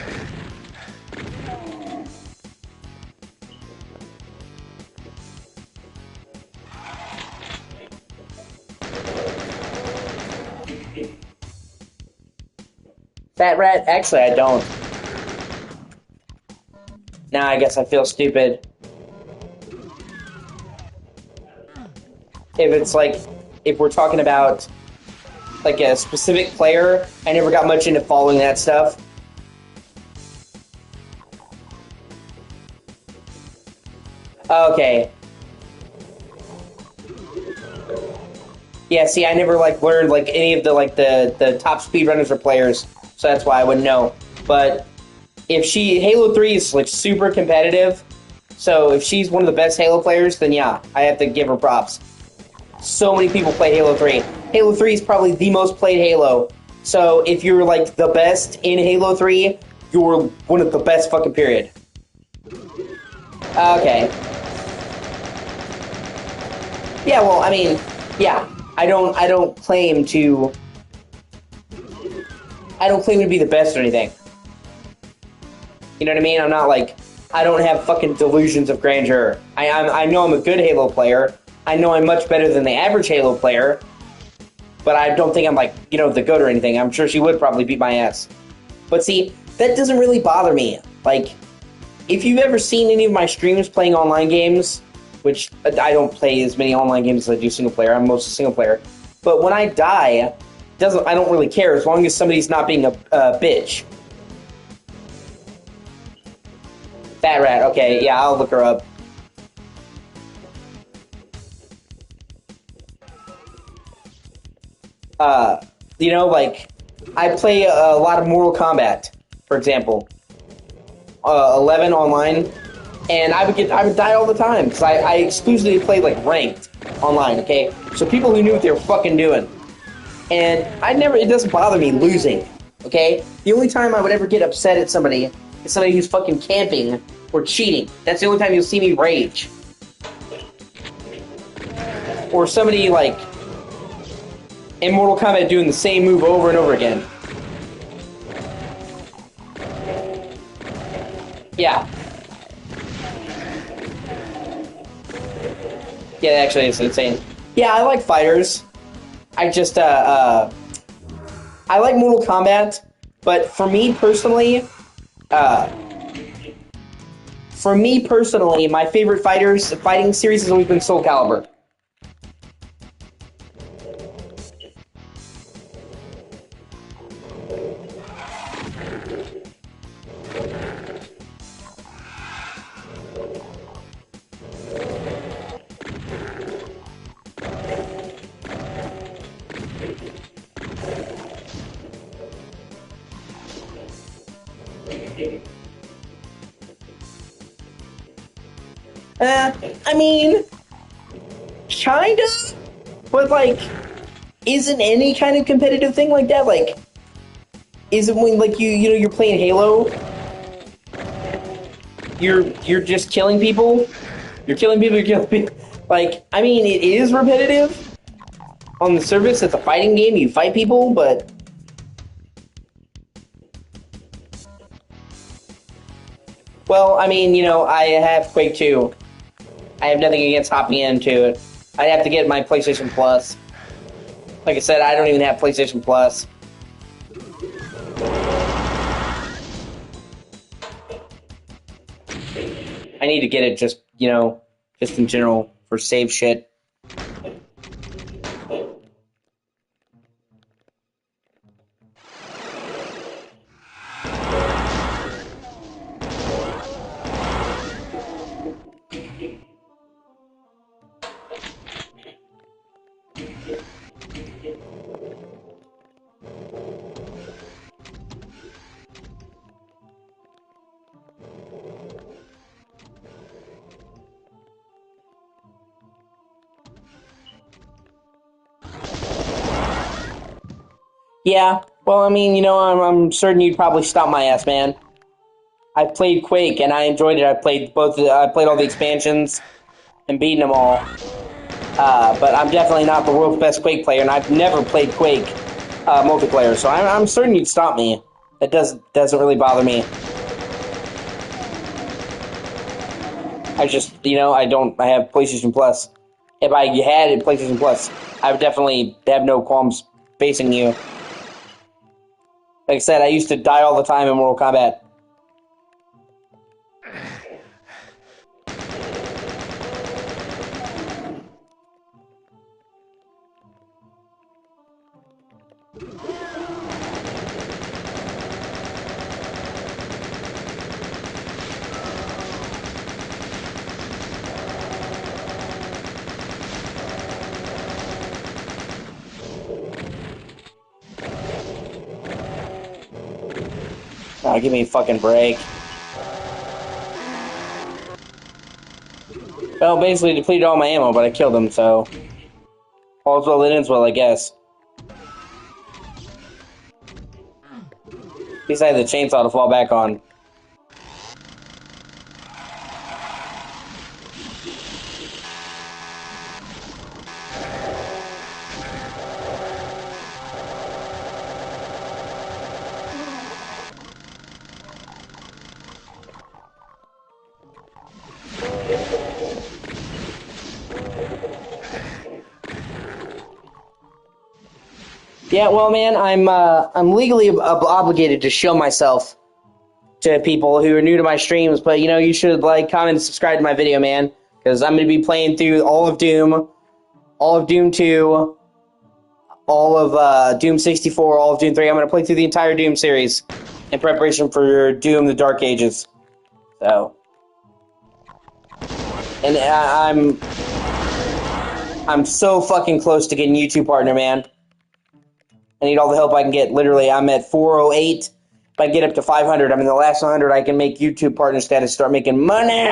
Fat rat? Actually, I don't. Now I guess I feel stupid. If it's like, if we're talking about like a specific player, I never got much into following that stuff. Okay. Yeah, see, I never like learned like any of the like the top speedrunners or players, so that's why I wouldn't know. But if Halo 3 is like super competitive, so if she's one of the best Halo players, then yeah, I have to give her props. So many people play Halo 3. Halo 3 is probably the most played Halo. So if you're like the best in Halo 3, you're one of the best fucking period. Okay. Yeah, well, I mean, yeah. I don't claim to be the best or anything. You know what I mean? I'm not like, I don't have fucking delusions of grandeur. I know I'm a good Halo player. I know I'm much better than the average Halo player. But I don't think I'm like, you know, the GOAT or anything. I'm sure she would probably beat my ass. But see, that doesn't really bother me. Like, if you've ever seen any of my streams playing online games, which I don't play as many online games as I do single player. I'm mostly single player. But when I die, I don't really care as long as somebody's not being a bitch. Fat rat. Okay, yeah, I'll look her up. You know, like, I play a lot of Mortal Kombat, for example. 11 online, and I would die all the time because I exclusively played like ranked online. Okay, so people who knew what they were fucking doing, and it doesn't bother me losing. Okay, the only time I would ever get upset at somebody is somebody who's fucking camping or cheating. That's the only time you'll see me rage, or somebody like in Mortal Kombat doing the same move over and over again. Yeah. Yeah, actually, it's insane. Yeah, I like fighters. I just, I like Mortal Kombat, but for me personally, my favorite fighting series has always been Soul Calibur. I mean, kinda, but like, isn't any kind of competitive thing like that? Like, isn't when like you know you're playing Halo, you're just killing people, you're killing people, you're killing people. Like, I mean, it is repetitive on the surface. It's a fighting game. You fight people, but well, I mean, you know, I have Quake 2. I have nothing against hopping into it. I'd have to get my PlayStation Plus. Like I said, I don't even have PlayStation Plus. I need to get it just, you know, just in general for save shit. Yeah, well, I mean, you know, I'm certain you'd probably stop my ass, man. I played Quake and I enjoyed it. I played I played all the expansions and beaten them all. But I'm definitely not the world's best Quake player, and I've never played Quake. multiplayer, so I'm certain you'd stop me. That doesn't really bother me. I just, I have PlayStation Plus. If I had it, PlayStation Plus, I would definitely have no qualms facing you. Like I said, I used to die all the time in Mortal Kombat. Oh, give me a fucking break. Well, basically depleted all my ammo, but I killed him, so... all's well that ends well, I guess. At least I had the chainsaw to fall back on. Yeah, well, man, I'm legally obligated to show myself to people who are new to my streams, but you should like, comment, and subscribe to my video, man, because I'm going to be playing through all of Doom 2, all of Doom 64, all of Doom 3. I'm going to play through the entire Doom series in preparation for Doom: The Dark Ages. So, and I'm so fucking close to getting YouTube partner, man. I need all the help I can get. Literally, I'm at 408. If I get up to 500, I'm in the last 100. I can make YouTube partner status, start making money.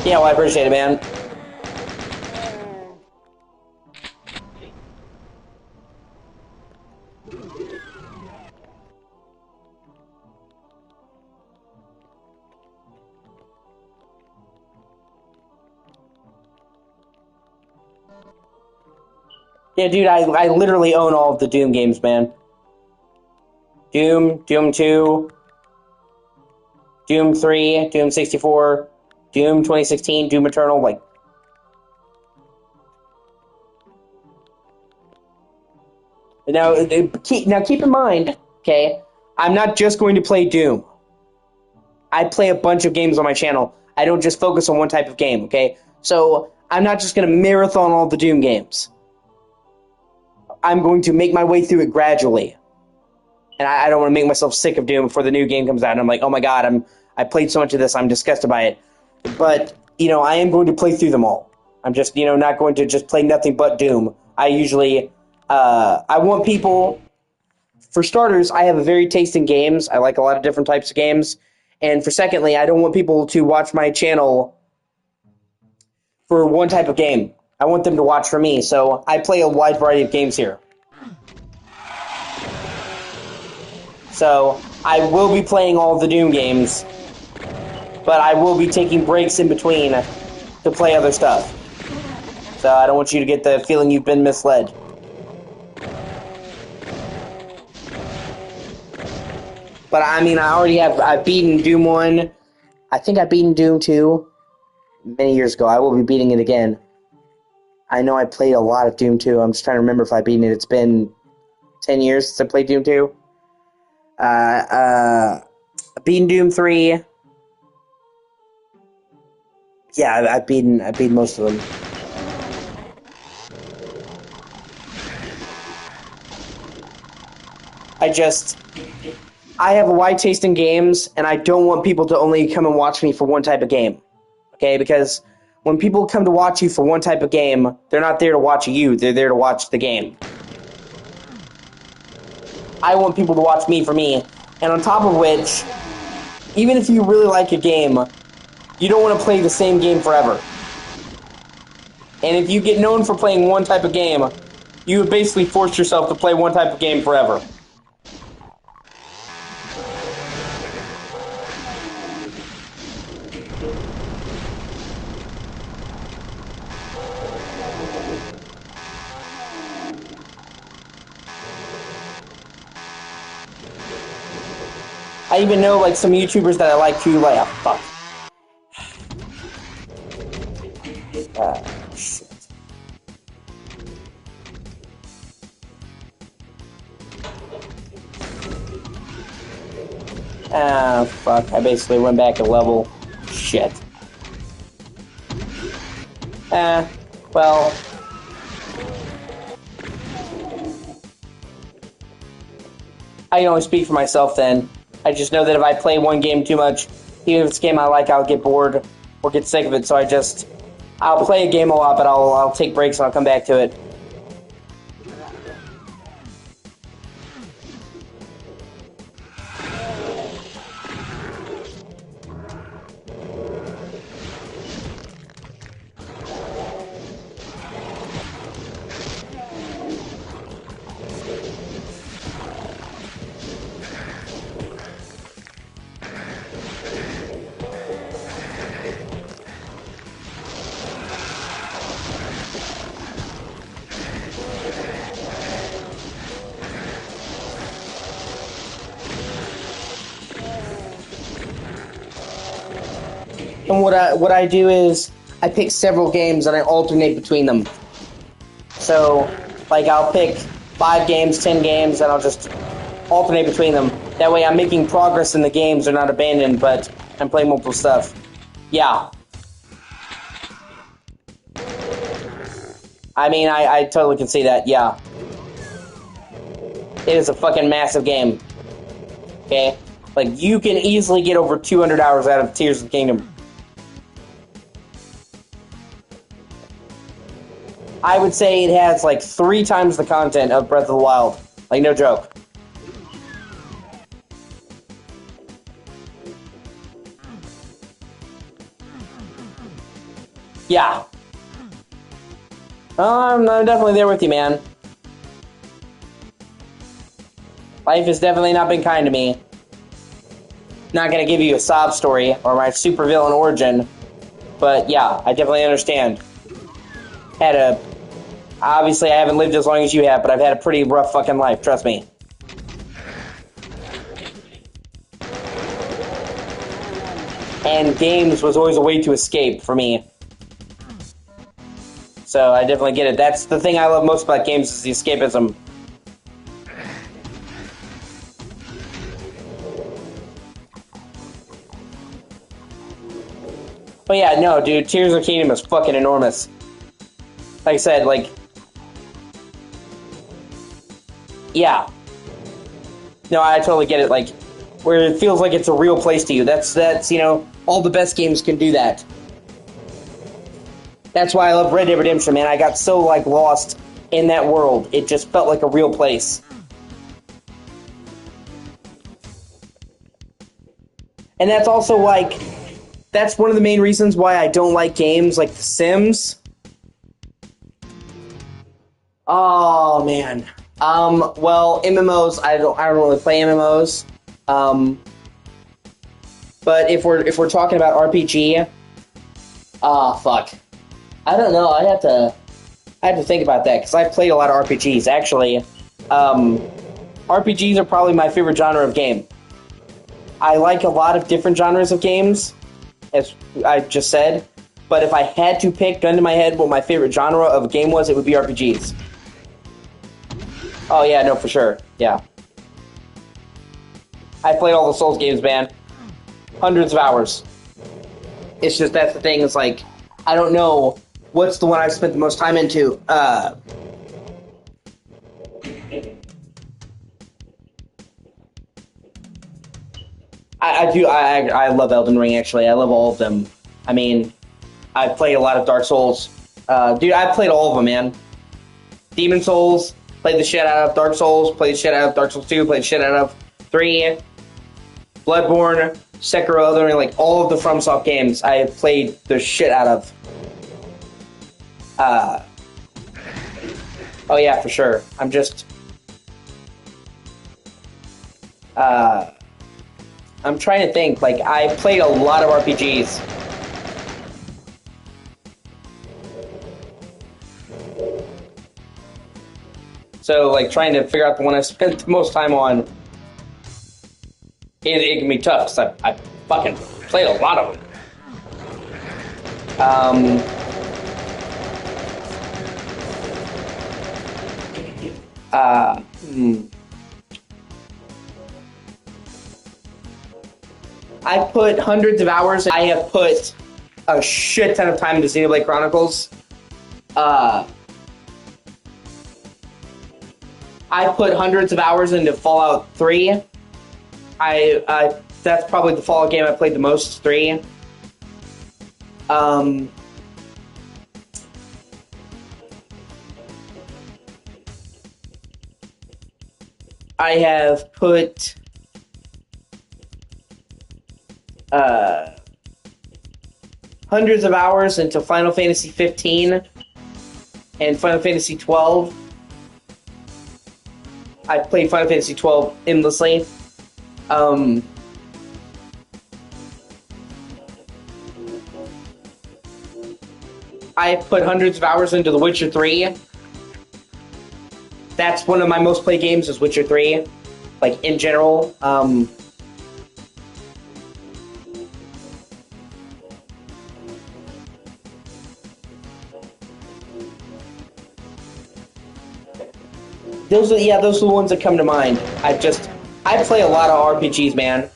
Yeah, well, I appreciate it, man. Yeah, dude, I literally own all of the Doom games, man. Doom 2, Doom 3, Doom 64, Doom 2016, Doom Eternal, like... Now keep in mind, okay, I'm not just going to play Doom. I play a bunch of games on my channel. I don't just focus on one type of game, okay? So, I'm not just going to marathon all the Doom games. I'm going to make my way through it gradually. And I don't want to make myself sick of Doom before the new game comes out. And I'm like, oh my god, I played so much of this, I'm disgusted by it. But, I am going to play through them all. I'm just, not going to just play nothing but Doom. I usually, I want people... For starters, I have a very taste in games. I like a lot of different types of games. And for secondly, I don't want people to watch my channel for one type of game. I want them to watch for me. So I play a wide variety of games here. So I will be playing all of the Doom games, but I will be taking breaks in between to play other stuff. So I don't want you to get the feeling you've been misled. But I mean, I've beaten Doom 1. I think I've beaten Doom 2 many years ago. I will be beating it again. I know I played a lot of Doom 2. I'm just trying to remember if I've beaten it. It's been 10 years since I played Doom 2. I've beaten Doom 3. Yeah, I've beaten most of them. I have a wide taste in games, and I don't want people to only come and watch me for one type of game. Okay, because when people come to watch you for one type of game, they're not there to watch you, they're there to watch the game. I want people to watch me for me, and on top of which, even if you really like a game, you don't want to play the same game forever. And if you get known for playing one type of game, you have basically forced yourself to play one type of game forever. I even know like some YouTubers that I like too. Like, oh, fuck. Shit. Ah, fuck. I basically went back a level. Shit. Well. I can only speak for myself then. I just know that if I play one game too much, even if it's a game I like, I'll get bored or get sick of it. So I'll play a game a lot, but I'll take breaks and I'll come back to it. And what I do is I pick several games and I alternate between them. So, like, I'll pick 5 games, 10 games, and I'll just alternate between them. That way I'm making progress in the games. They're not abandoned, but I'm playing multiple stuff. Yeah. I mean, I totally can see that, yeah. It is a fucking massive game. Okay? Like, you can easily get over 200 hours out of Tears of the Kingdom. I would say it has like 3 times the content of Breath of the Wild. Like, no joke. Yeah. I'm definitely there with you, man. Life has definitely not been kind to me. Not gonna give you a sob story or my supervillain origin, but yeah, I definitely understand. Obviously, I haven't lived as long as you have, but I've had a pretty rough fucking life, trust me. And games was always a way to escape for me. So I definitely get it. That's the thing I love most about games is the escapism. But yeah, no, dude, Tears of the Kingdom is fucking enormous. Like I said, like... Yeah. No, I totally get it, like, where it feels like it's a real place to you. That's you know, all the best games can do that. That's why I love Red Dead Redemption, man. I got so, like, lost in that world. It just felt like a real place. And that's also, like... That's one of the main reasons why I don't like games like The Sims. Oh, man. Well, MMOs, I don't really play MMOs. But if we're talking about RPG, fuck. I don't know. I have to think about that because I've played a lot of RPGs. Actually, RPGs are probably my favorite genre of game. I like a lot of different genres of games, as I just said. But if I had to pick, gun to my head, what my favorite genre of game was, it would be RPGs. Oh, yeah, no, for sure. Yeah. I played all the Souls games, man. Hundreds of hours. It's just, that's the thing, it's like, I don't know what's the one I've spent the most time into. I love Elden Ring, actually. I love all of them. I mean, I've played a lot of Dark Souls. Dude, I've played all of them, man. Demon Souls, played the shit out of Dark Souls, played the shit out of Dark Souls 2, played the shit out of 3, Bloodborne, Sekiro, Elden Ring, like all of the FromSoft games I have played the shit out of. Oh yeah, for sure. I'm just... I'm trying to think, like, I played a lot of RPGs. So, like, trying to figure out the one I spent the most time on. it can be tough because I fucking played a lot of them. Uh, hmm. I put hundreds of hours. I have put a shit ton of time into Xenoblade Chronicles. I put hundreds of hours into Fallout 3. That's probably the Fallout game I played the most, 3. I have put hundreds of hours into Final Fantasy 15 and Final Fantasy 12. I played Final Fantasy 12 endlessly. I put hundreds of hours into The Witcher 3. That's one of my most played games is Witcher 3. Like, in general. Those are the ones that come to mind. I play a lot of RPGs, man.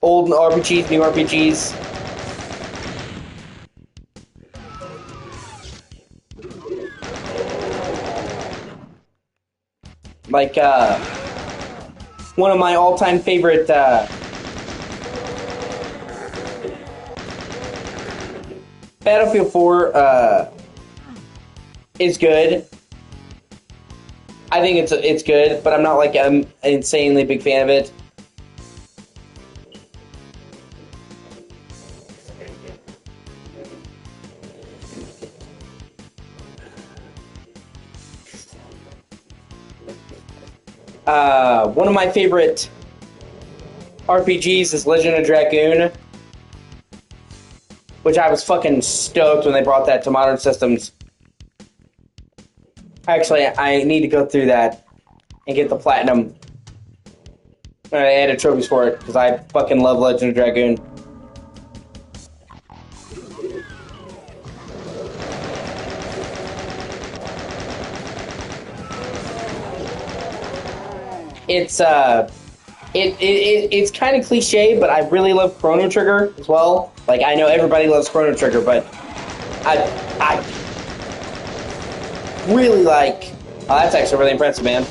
Old RPGs, new RPGs. Like, one of my all-time favorite, Battlefield 4, is good. I think it's good, but I'm not like an insanely big fan of it. One of my favorite RPGs is Legend of Dragoon, which I was fucking stoked when they brought that to modern systems. Actually, I need to go through that and get the platinum. I added trophies for it because I fucking love Legend of Dragoon. It's kind of cliche, but I really love Chrono Trigger as well. Like, I know everybody loves Chrono Trigger, but I really like... Oh, that's actually really impressive, man.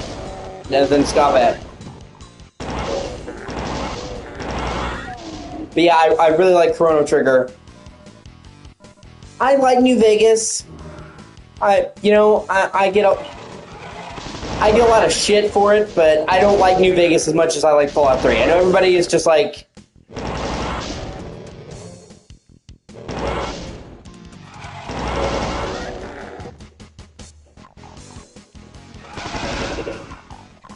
Nothing to scoff at. But yeah, I really like Chrono Trigger. I like New Vegas. I get a lot of shit for it, but I don't like New Vegas as much as I like Fallout 3. I know everybody is just like...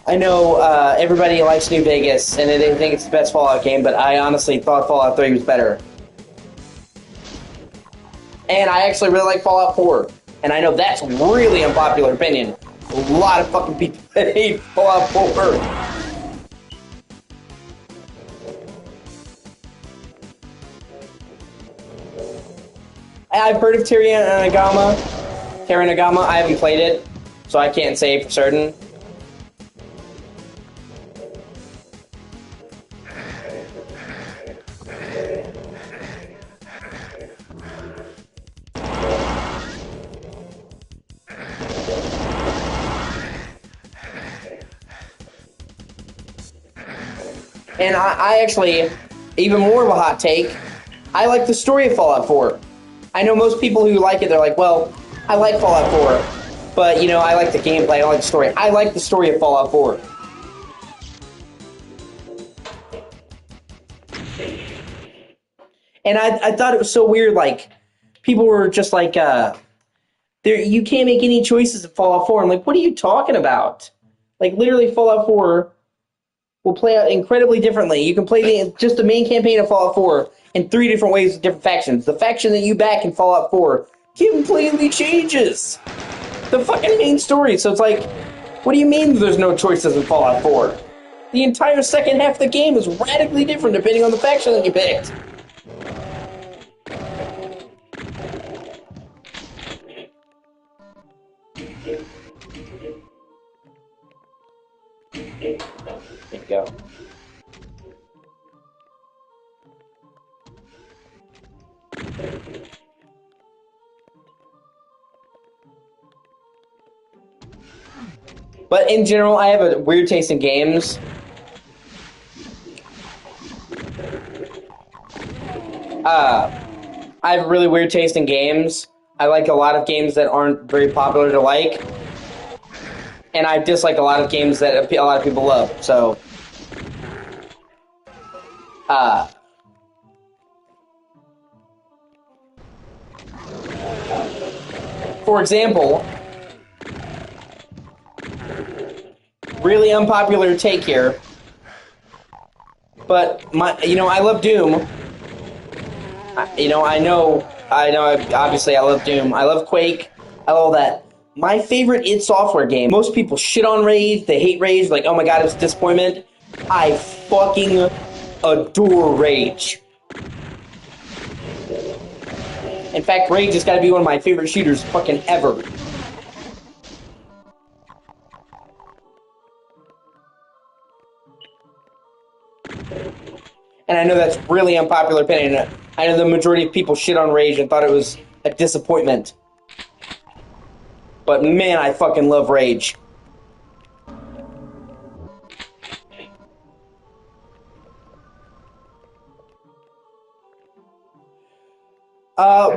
I know everybody likes New Vegas, and they think it's the best Fallout game, but I honestly thought Fallout 3 was better. And I actually really like Fallout 4. And I know that's a really unpopular opinion. A lot of fucking people that hate Fallout 4. I've heard of Terra Nagama. I haven't played it, so I can't say for certain. And I actually, even more of a hot take, I like the story of Fallout 4. I know most people who like it, they're like, well, I like Fallout 4, but, you know, I like the gameplay, I like the story. I like the story of Fallout 4. And I thought it was so weird, like, people were just like, you can't make any choices in Fallout 4. I'm like, what are you talking about? Like, literally, Fallout 4 will play out incredibly differently. You can play just the main campaign of Fallout 4 in 3 different ways with different factions. The faction that you back in Fallout 4 completely changes the fucking main story. So it's like, what do you mean there's no choices in Fallout 4? The entire second half of the game is radically different depending on the faction that you picked. There you go. But in general, I have a weird taste in games. I have a really weird taste in games. I like a lot of games that aren't very popular to like. And I dislike a lot of games that a lot of people love. So, for example, really unpopular take here, but I love Doom. Obviously I love Doom. I love Quake. I love all that. My favorite id Software game. Most people shit on Rage. They hate Rage. Like, oh my god, it was a disappointment. I fucking adore Rage. In fact, Rage has got to be one of my favorite shooters fucking ever. And I know that's really unpopular opinion. I know the majority of people shit on Rage and thought it was a disappointment. But man, I fucking love Rage.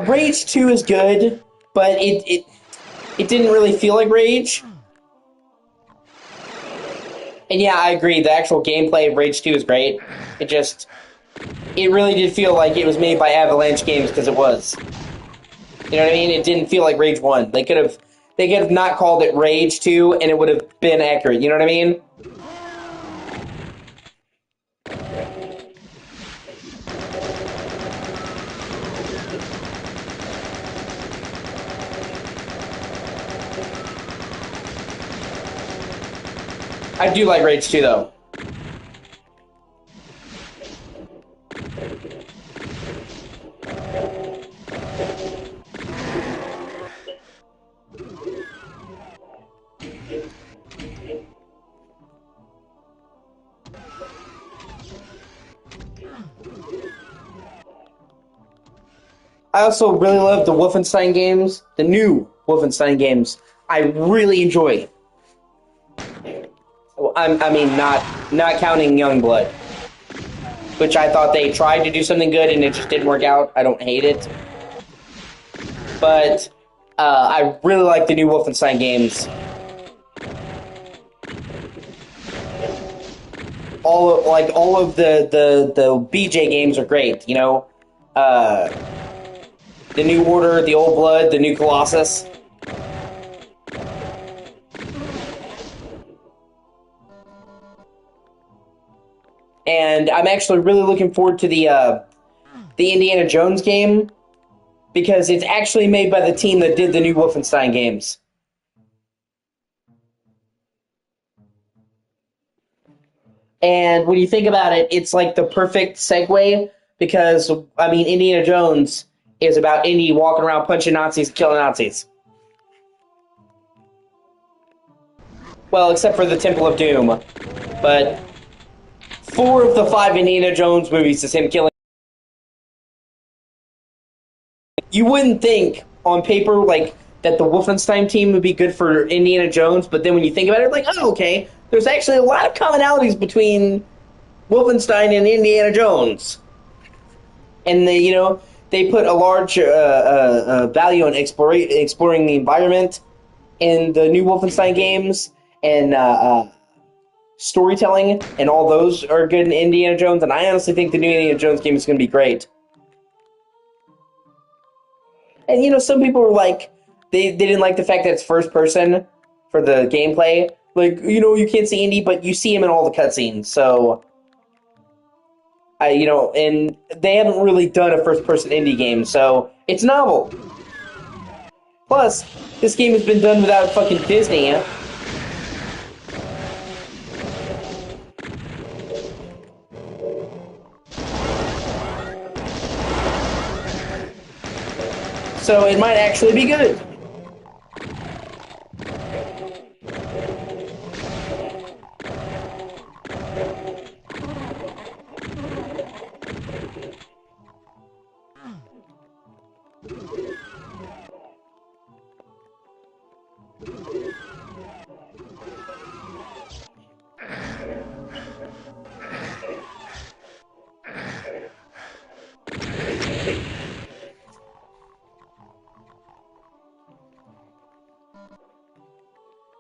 Rage 2 is good, but it didn't really feel like Rage. And yeah, I agree, the actual gameplay of Rage 2 is great. It really did feel like it was made by Avalanche Games, because it was. You know what I mean? It didn't feel like Rage 1. They could have not called it Rage 2, and it would have been accurate. You know what I mean? I do like Rage 2, though. I also really love the Wolfenstein games, the new Wolfenstein games. I really enjoy. I mean, not counting Youngblood, which I thought they tried to do something good and it just didn't work out. I don't hate it, but I really like the new Wolfenstein games. All of the BJ games are great. You know, the New Order, the Old Blood, the New Colossus. And I'm actually really looking forward to the Indiana Jones game, because it's actually made by the team that did the new Wolfenstein games. And when you think about it, it's like the perfect segue, because, I mean, Indiana Jones is about Indy walking around punching Nazis and killing Nazis. Well, except for the Temple of Doom. But 4 of the 5 Indiana Jones movies is him killing. You wouldn't think on paper, like, that the Wolfenstein team would be good for Indiana Jones, but then when you think about it, like, oh, okay, there's actually a lot of commonalities between Wolfenstein and Indiana Jones. And they put a large value on exploring the environment in the new Wolfenstein games, and storytelling, and all those are good in Indiana Jones, and I honestly think the new Indiana Jones game is going to be great. And, some people were like, they didn't like the fact that it's first person for the gameplay. Like, you can't see Indy, but you see him in all the cutscenes, so... and they haven't really done a first-person indie game, so it's novel. Plus, this game has been done without fucking Disney. So it might actually be good.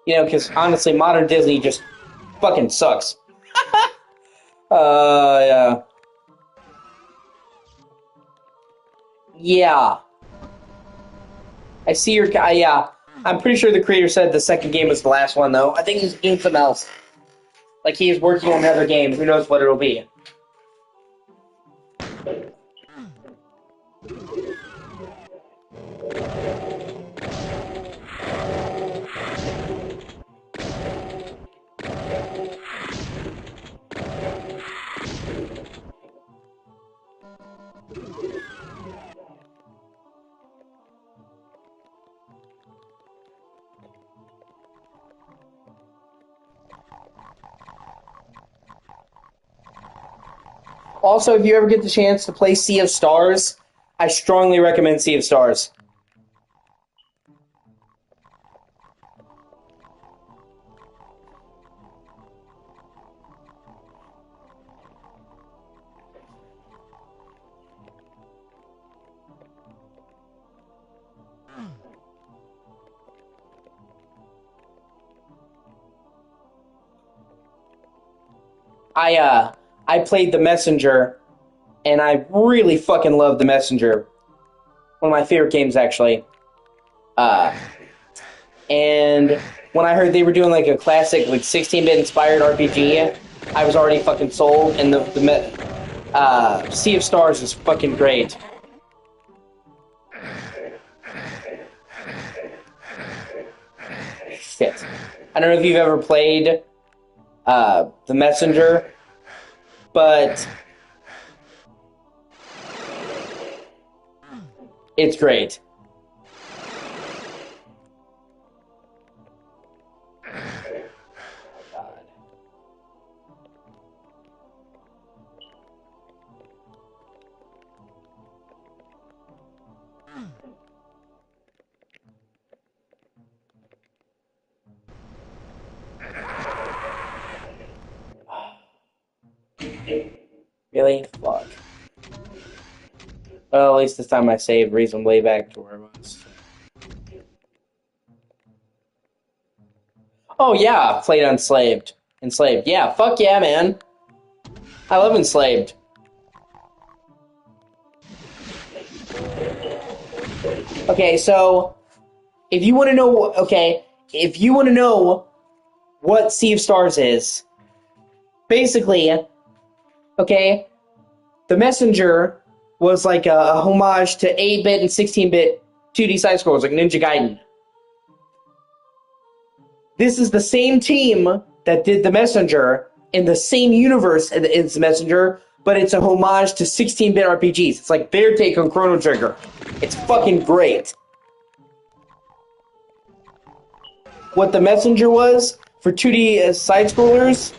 You know, because honestly, modern Disney just fucking sucks. Yeah. Yeah. I see your... yeah. I'm pretty sure the creator said the second game was the last one, though. I think he's doing something else. Like, he is working on another game. Who knows what it'll be. Also, if you ever get the chance to play Sea of Stars, I strongly recommend Sea of Stars. I played The Messenger, and I really fucking love The Messenger. One of my favorite games, actually. And when I heard they were doing like a classic, like 16-bit inspired RPG, I was already fucking sold. And the Sea of Stars is fucking great. Shit. I don't know if you've ever played The Messenger, but it's great. God. Really? Fuck. Well, at least this time I saved reasonably back to where I was. Oh yeah, played Enslaved. Enslaved. Yeah, fuck yeah, man. I love Enslaved. Okay, so if you want to know, if you want to know what Sea of Stars is, basically, okay, The Messenger was like a homage to 8-bit and 16-bit 2D side scrolls, like Ninja Gaiden. This is the same team that did The Messenger in the same universe as The Messenger, but it's a homage to 16-bit RPGs. It's like their take on Chrono Trigger. It's fucking great. What The Messenger was for 2D side-scrollers,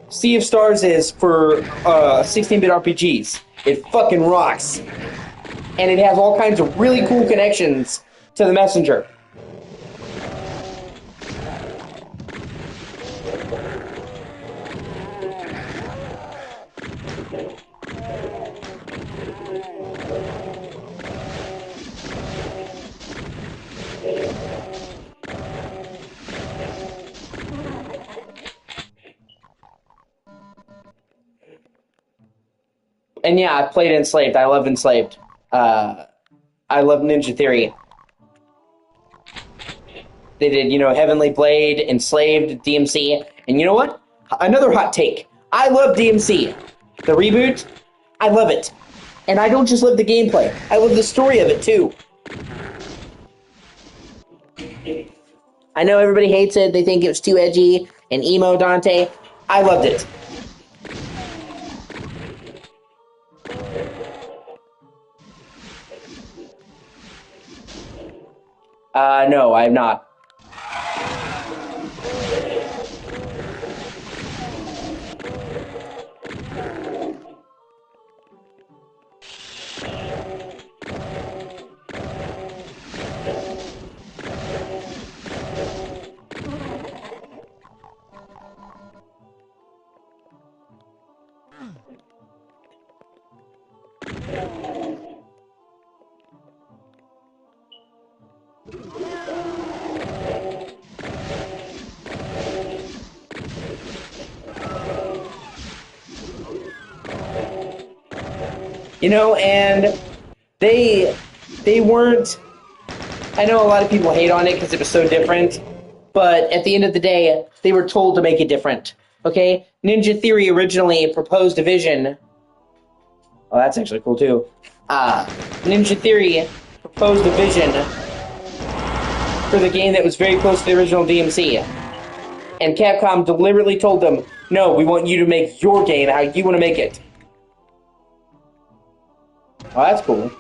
Sea of Stars is for 16-bit RPGs. It fucking rocks. And it has all kinds of really cool connections to The Messenger. And yeah, I played Enslaved. I love Enslaved. I love Ninja Theory. They did, Heavenly Blade, Enslaved, DMC. And you know what? Another hot take. I love DMC. The reboot, I love it. And I don't just love the gameplay. I love the story of it, too. I know everybody hates it. They think it was too edgy and emo Dante. I loved it. No, I have not. And they weren't. I know a lot of people hate on it because it was so different, but at the end of the day, they were told to make it different. Okay, Ninja Theory originally proposed a vision. Oh, that's actually cool too. Ninja Theory proposed a vision for the game that was very close to the original DMC, and Capcom deliberately told them, "No, we want you to make your game how you want to make it." Oh, that's cool.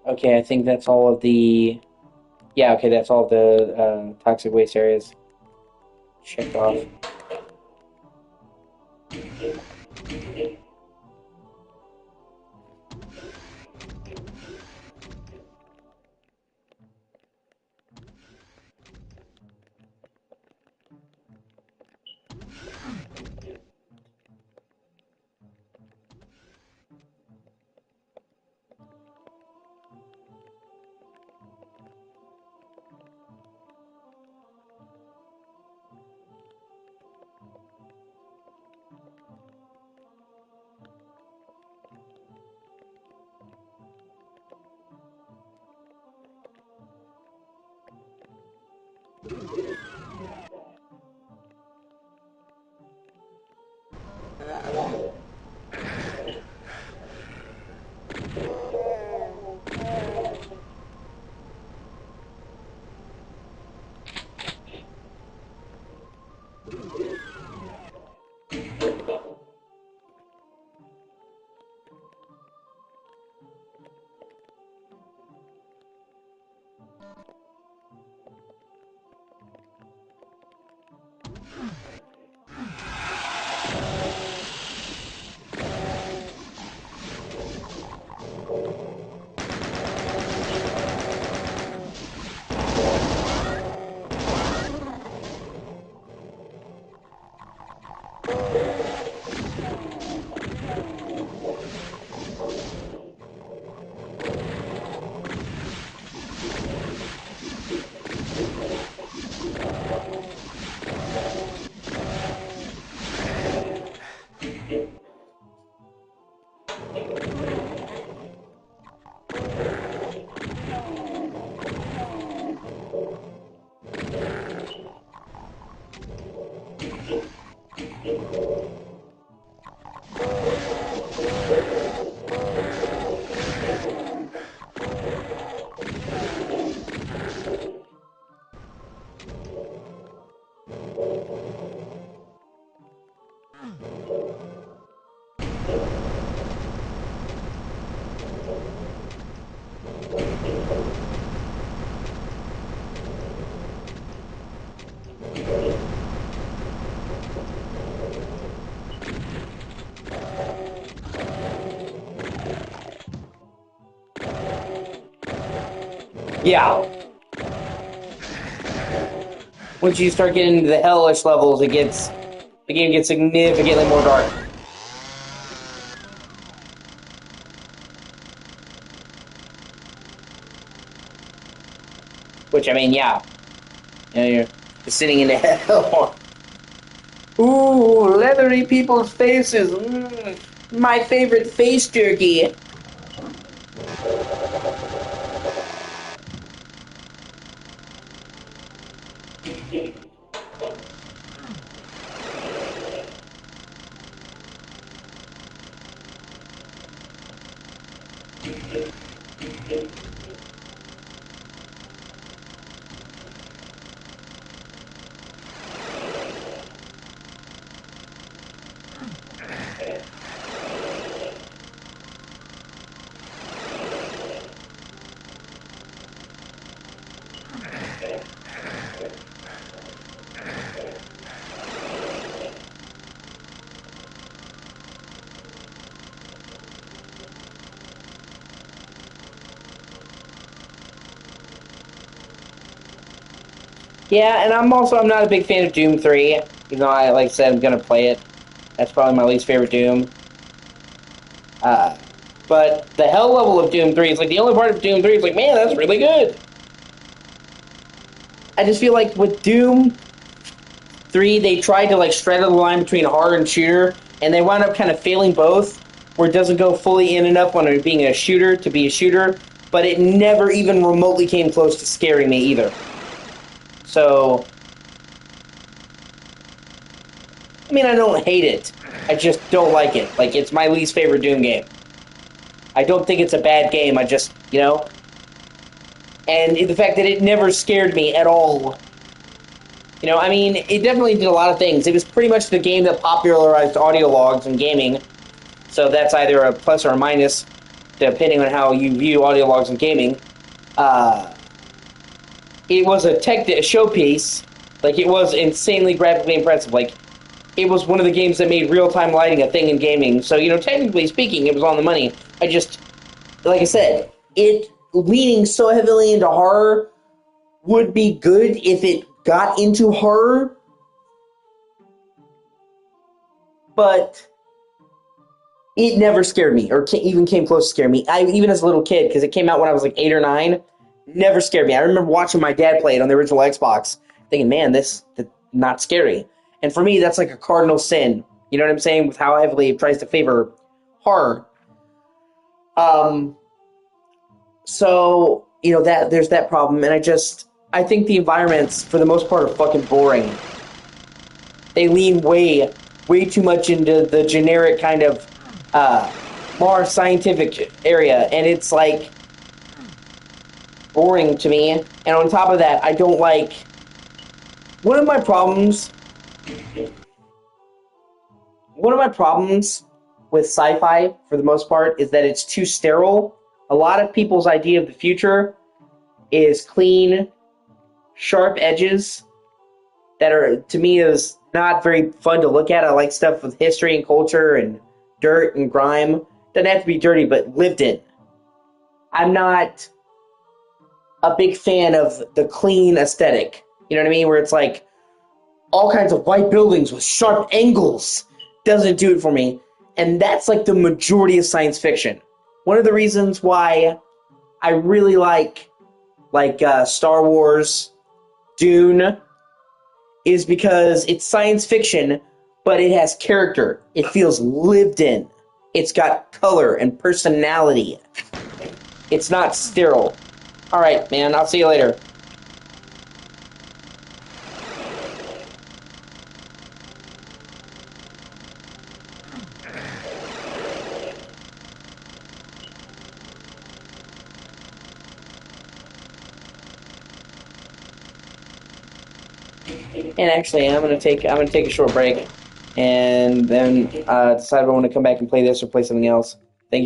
Okay, I think that's all of the. Yeah, okay, that's all of the toxic waste areas checked off. Yeah. Once you start getting into the hellish levels, the game gets significantly more dark. Which, I mean, yeah. You're just sitting in hell. Ooh, leathery people's faces. Mm. My favorite face jerky. Yeah, and I'm not a big fan of Doom 3, even though I like I said I'm gonna play it. That's probably my least favorite Doom. Uh, but the hell level of Doom 3 is like the only part of Doom 3 is like, man, that's really good. I just feel like with Doom 3, they tried to like straddle the line between horror and shooter, and they wound up kind of failing both, where it doesn't go fully in enough on it being a shooter to be a shooter, but it never even remotely came close to scaring me either. So, I mean, I don't hate it. I just don't like it. Like, it's my least favorite Doom game. I don't think it's a bad game. I just, and the fact that it never scared me at all. I mean, it definitely did a lot of things. It was pretty much the game that popularized audio logs in gaming. So that's either a plus or a minus, depending on how you view audio logs in gaming. Uh, it was a showpiece. Like, it was insanely graphically impressive. Like, it was one of the games that made real-time lighting a thing in gaming. So, technically speaking, it was on the money. Like I said, it leaning so heavily into horror would be good if it got into horror, but it never scared me, or even came close to scare me. Even as a little kid, because it came out when I was like 8 or 9, never scared me. I remember watching my dad play it on the original Xbox, thinking, man, this not scary. And for me, that's like a cardinal sin. You know what I'm saying? With how heavily it tries to favor horror. Um, so, that there's that problem, and I think the environments, for the most part, are fucking boring. They lean way too much into the generic kind of more scientific area, and it's like boring to me. And on top of that, I don't like one of my problems. One of my problems with sci-fi, for the most part, is that it's too sterile. A lot of people's idea of the future is clean, sharp edges that are, to me, is not very fun to look at. I like stuff with history and culture and dirt and grime. Doesn't have to be dirty, but lived in. I'm not a big fan of the clean aesthetic. You know what I mean? Where it's like all kinds of white buildings with sharp angles. Doesn't do it for me. And that's like the majority of science fiction. One of the reasons why I really like Star Wars, Dune, is because it's science fiction, but it has character. It feels lived in. It's got color and personality. It's not sterile. All right, man. I'll see you later. And actually, I'm gonna take a short break, and then decide if I want to come back and play this or play something else.